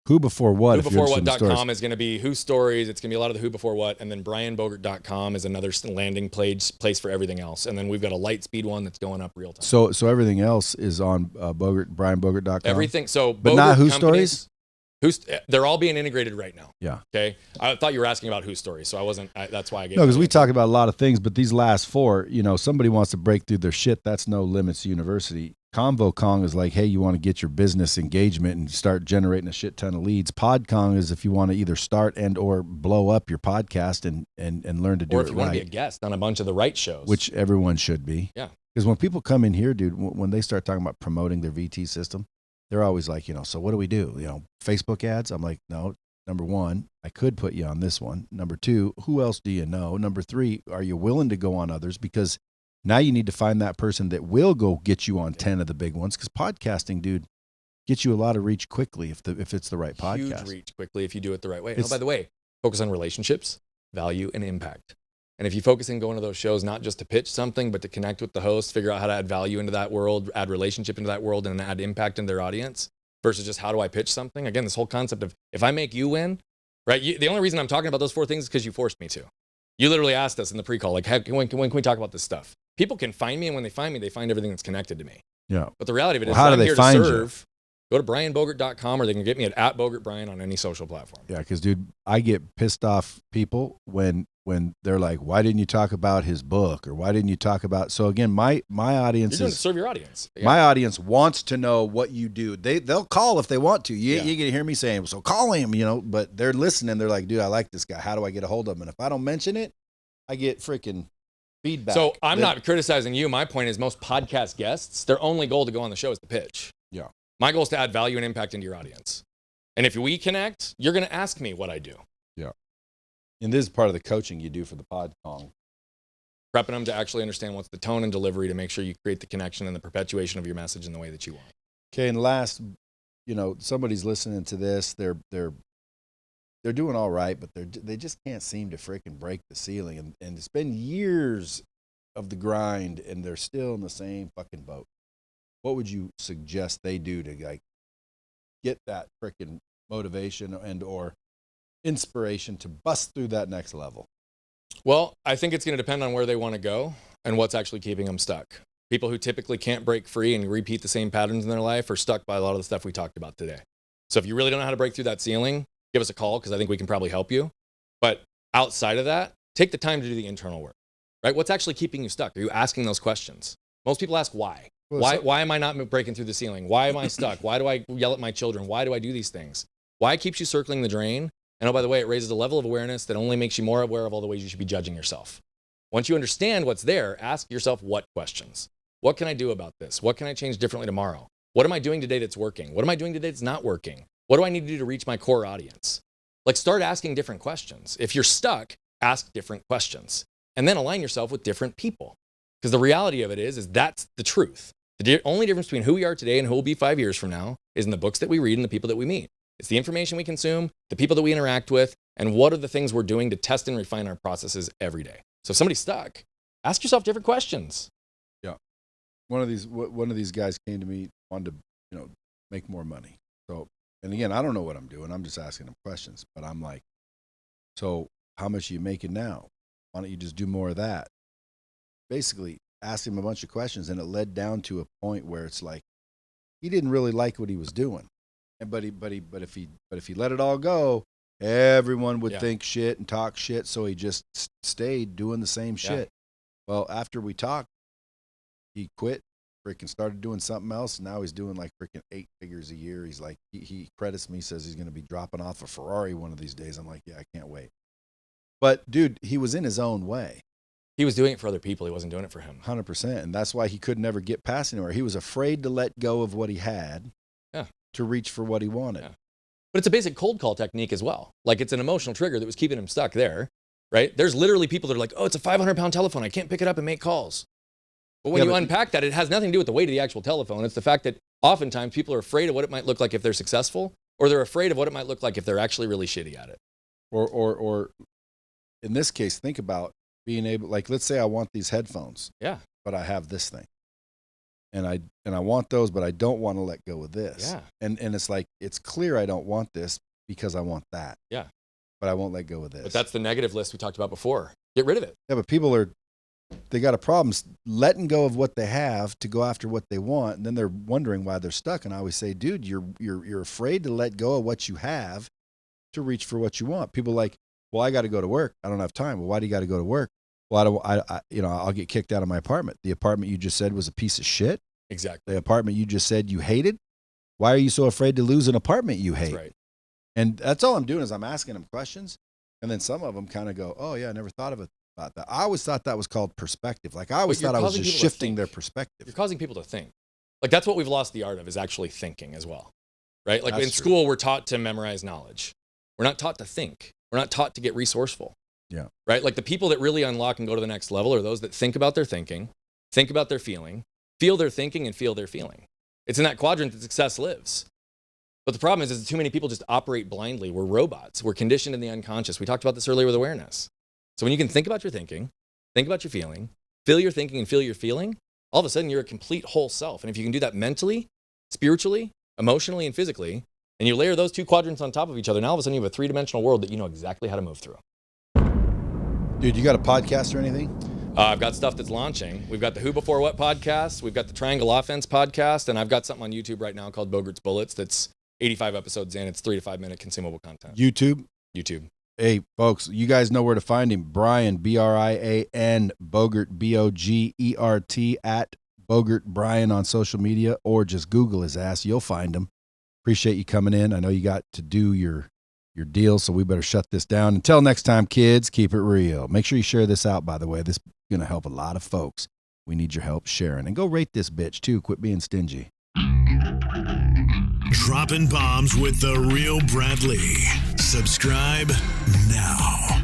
Who Before What? Whobeforewhat.com is going to be Who Stories. It's going to be a lot of the Who Before What. And then brianbogert.com is another landing place for everything else. And then we've got a Lightspeed one that's going up real time. So everything else is on brianbogert.com? Everything. So but Bogert not Who Stories? They're all being integrated right now. Yeah. Okay. I thought you were asking about Who Stories, so I wasn't. That's why I gave. No, because we talk about a lot of things, but these last four, somebody wants to break through their shit. That's No Limits University. Convo Kong is like, hey, you want to get your business engagement and start generating a shit ton of leads. Pod Kong is if you want to either start and or blow up your podcast and learn to do it right. Or if you want to be a guest on a bunch of the right shows, which everyone should be. Yeah. Because when people come in here, dude, when they start talking about promoting their VT system, they're always like, so what do we do? Facebook ads? I'm like, no, number one, I could put you on this one. Number two, who else do you know? Number three, are you willing to go on others? Because now you need to find that person that will go get you on 10 of the big ones. Because podcasting, dude, gets you a lot of reach quickly if it's the right podcast. Huge reach quickly if you do it the right way. Oh, by the way, focus on relationships, value, and impact. And if you focus on going to those shows, not just to pitch something, but to connect with the host, figure out how to add value into that world, add relationship into that world, and add impact in their audience versus just how do I pitch something? Again, this whole concept of if I make you win, right? The only reason I'm talking about those 4 things is because you forced me to. You literally asked us in the pre-call, like, hey, when can we talk about this stuff? People can find me, and when they find me, they find everything that's connected to me. Yeah. But the reality of it is how do I'm they here find to serve. Go to brianbogert.com, or they can get me at @BogertBrian on any social platform. Yeah, because, dude, I get pissed off people when they're like, why didn't you talk about his book? Or why didn't you talk about... So, again, my audience You're doing it to serve your audience. Yeah. My audience wants to know what you do. They'll call if they want to. You get to hear me saying, so call him, but they're listening. They're like, dude, I like this guy. How do I get a hold of him? And if I don't mention it, I get freaking feedback. So I'm not criticizing you. My point is most podcast guests, their only goal to go on the show is to pitch. Yeah. My goal is to add value and impact into your audience. And if we connect, you're going to ask me what I do. Yeah. And this is part of the coaching you do for the pod Kong. Prepping them to actually understand what's the tone and delivery to make sure you create the connection and the perpetuation of your message in the way that you want. Okay. And last, somebody's listening to this. They're doing all right, but they just can't seem to freaking break the ceiling. And it's been years of the grind, and they're still in the same fucking boat. What would you suggest they do to get that freaking motivation and or inspiration to bust through that next level? Well, I think it's going to depend on where they want to go and what's actually keeping them stuck. People who typically can't break free and repeat the same patterns in their life are stuck by a lot of the stuff we talked about today. So if you really don't know how to break through that ceiling, give us a call because I think we can probably help you. But outside of that, take the time to do the internal work, right? What's actually keeping you stuck? Are you asking those questions? Most people ask why. Why am I not breaking through the ceiling? Why am I stuck? Why do I yell at my children? Why do I do these things? Why keeps you circling the drain? And oh, by the way, it raises a level of awareness that only makes you more aware of all the ways you should be judging yourself. Once you understand what's there, ask yourself what questions. What can I do about this? What can I change differently tomorrow? What am I doing today that's working? What am I doing today that's not working? What do I need to do to reach my core audience? Like start asking different questions. If you're stuck, ask different questions and then align yourself with different people. Because the reality of it is that's the truth. The only difference between who we are today and who we'll be 5 years from now is in the books that we read and the people that we meet. It's the information we consume, the people that we interact with, and what are the things we're doing to test and refine our processes every day. So if somebody's stuck, Ask yourself different questions. One of these guys came to me, wanted to, make more money. So, and again, I don't know what I'm doing. I'm just asking him questions. But I'm like, so how much are you making now? Why don't you just do more of that? Basically, asked him a bunch of questions, and it led down to a point where it's like he didn't really like what he was doing. But if he let it all go, everyone would think shit and talk shit. So he just stayed doing the same shit. Well, after we talked, he quit, freaking started doing something else. And now he's doing like freaking 8 figures a year. He's like, he credits me, says he's going to be dropping off a Ferrari one of these days. I'm like, yeah, I can't wait. But dude, he was in his own way. He was doing it for other people. He wasn't doing it for him. 100%. And that's why he could never get past anywhere. He was afraid to let go of what he had to reach for what he wanted. Yeah. But it's a basic cold call technique as well. Like, it's an emotional trigger that was keeping him stuck there, right? There's literally people that are like, oh, it's a 500-pound telephone. I can't pick it up and make calls. But when you unpack that, it has nothing to do with the weight of the actual telephone. It's the fact that oftentimes people are afraid of what it might look like if they're successful, or they're afraid of what it might look like if they're actually really shitty at it. Or in this case, think about being able, like, let's say I want these headphones. Yeah. But I have this thing. And I want those, but I don't want to let go of this. Yeah. And it's like, it's clear I don't want this because I want that. Yeah. But I won't let go of this. But that's the negative list we talked about before. Get rid of it. Yeah, but people they got a problem letting go of what they have to go after what they want, and then they're wondering why they're stuck. And I always say, dude, you're afraid to let go of what you have to reach for what you want. People are like, well, I got to go to work. I don't have time. Well, why do you got to go to work? Well, I'll get kicked out of my apartment. The apartment you just said was a piece of shit. Exactly. The apartment you just said you hated. Why are you so afraid to lose an apartment you hate? That's right. And that's all I'm doing is I'm asking them questions, and then some of them kind of go, oh yeah, I never thought of it about that. I always thought that was called perspective. Like, I always thought I was just shifting their perspective. You're causing people to think. Like, that's what we've lost the art of, is actually thinking as well, right? Like, That's in true. school, we're taught to memorize knowledge. We're not taught to think. We're not taught to get resourceful. Yeah. Right? Like, the people that really unlock and go to the next level are those that think about their thinking, think about their feeling, feel their thinking, and feel their feeling. It's in that quadrant that success lives. But the problem is too many people just operate blindly. We're robots. We're conditioned in the unconscious. We talked about this earlier with awareness. So when you can think about your thinking, think about your feeling, feel your thinking and feel your feeling, all of a sudden you're a complete whole self. And if you can do that mentally, spiritually, emotionally, and physically, and you layer those two quadrants on top of each other, now all of a sudden you have a 3-dimensional world that you know exactly how to move through. Dude, you got a podcast or anything? I've got stuff that's launching. We've got the Who Before What podcast. We've got the Triangle Offense podcast. And I've got something on YouTube right now called Bogert's Bullets that's 85 episodes in. It's 3 to 5 minute consumable content. YouTube? Hey, folks, you guys know where to find him. Brian, Brian, Bogert, Bogert, at Bogert Brian on social media, or just Google his ass. You'll find him. Appreciate you coming in. I know you got to do your deal, so we better shut this down. Until next time, kids, keep it real. Make sure you share this out, by the way. This is going to help a lot of folks. We need your help sharing. And go rate this bitch, too. Quit being stingy. Dropping bombs with the real Bradley. Subscribe now.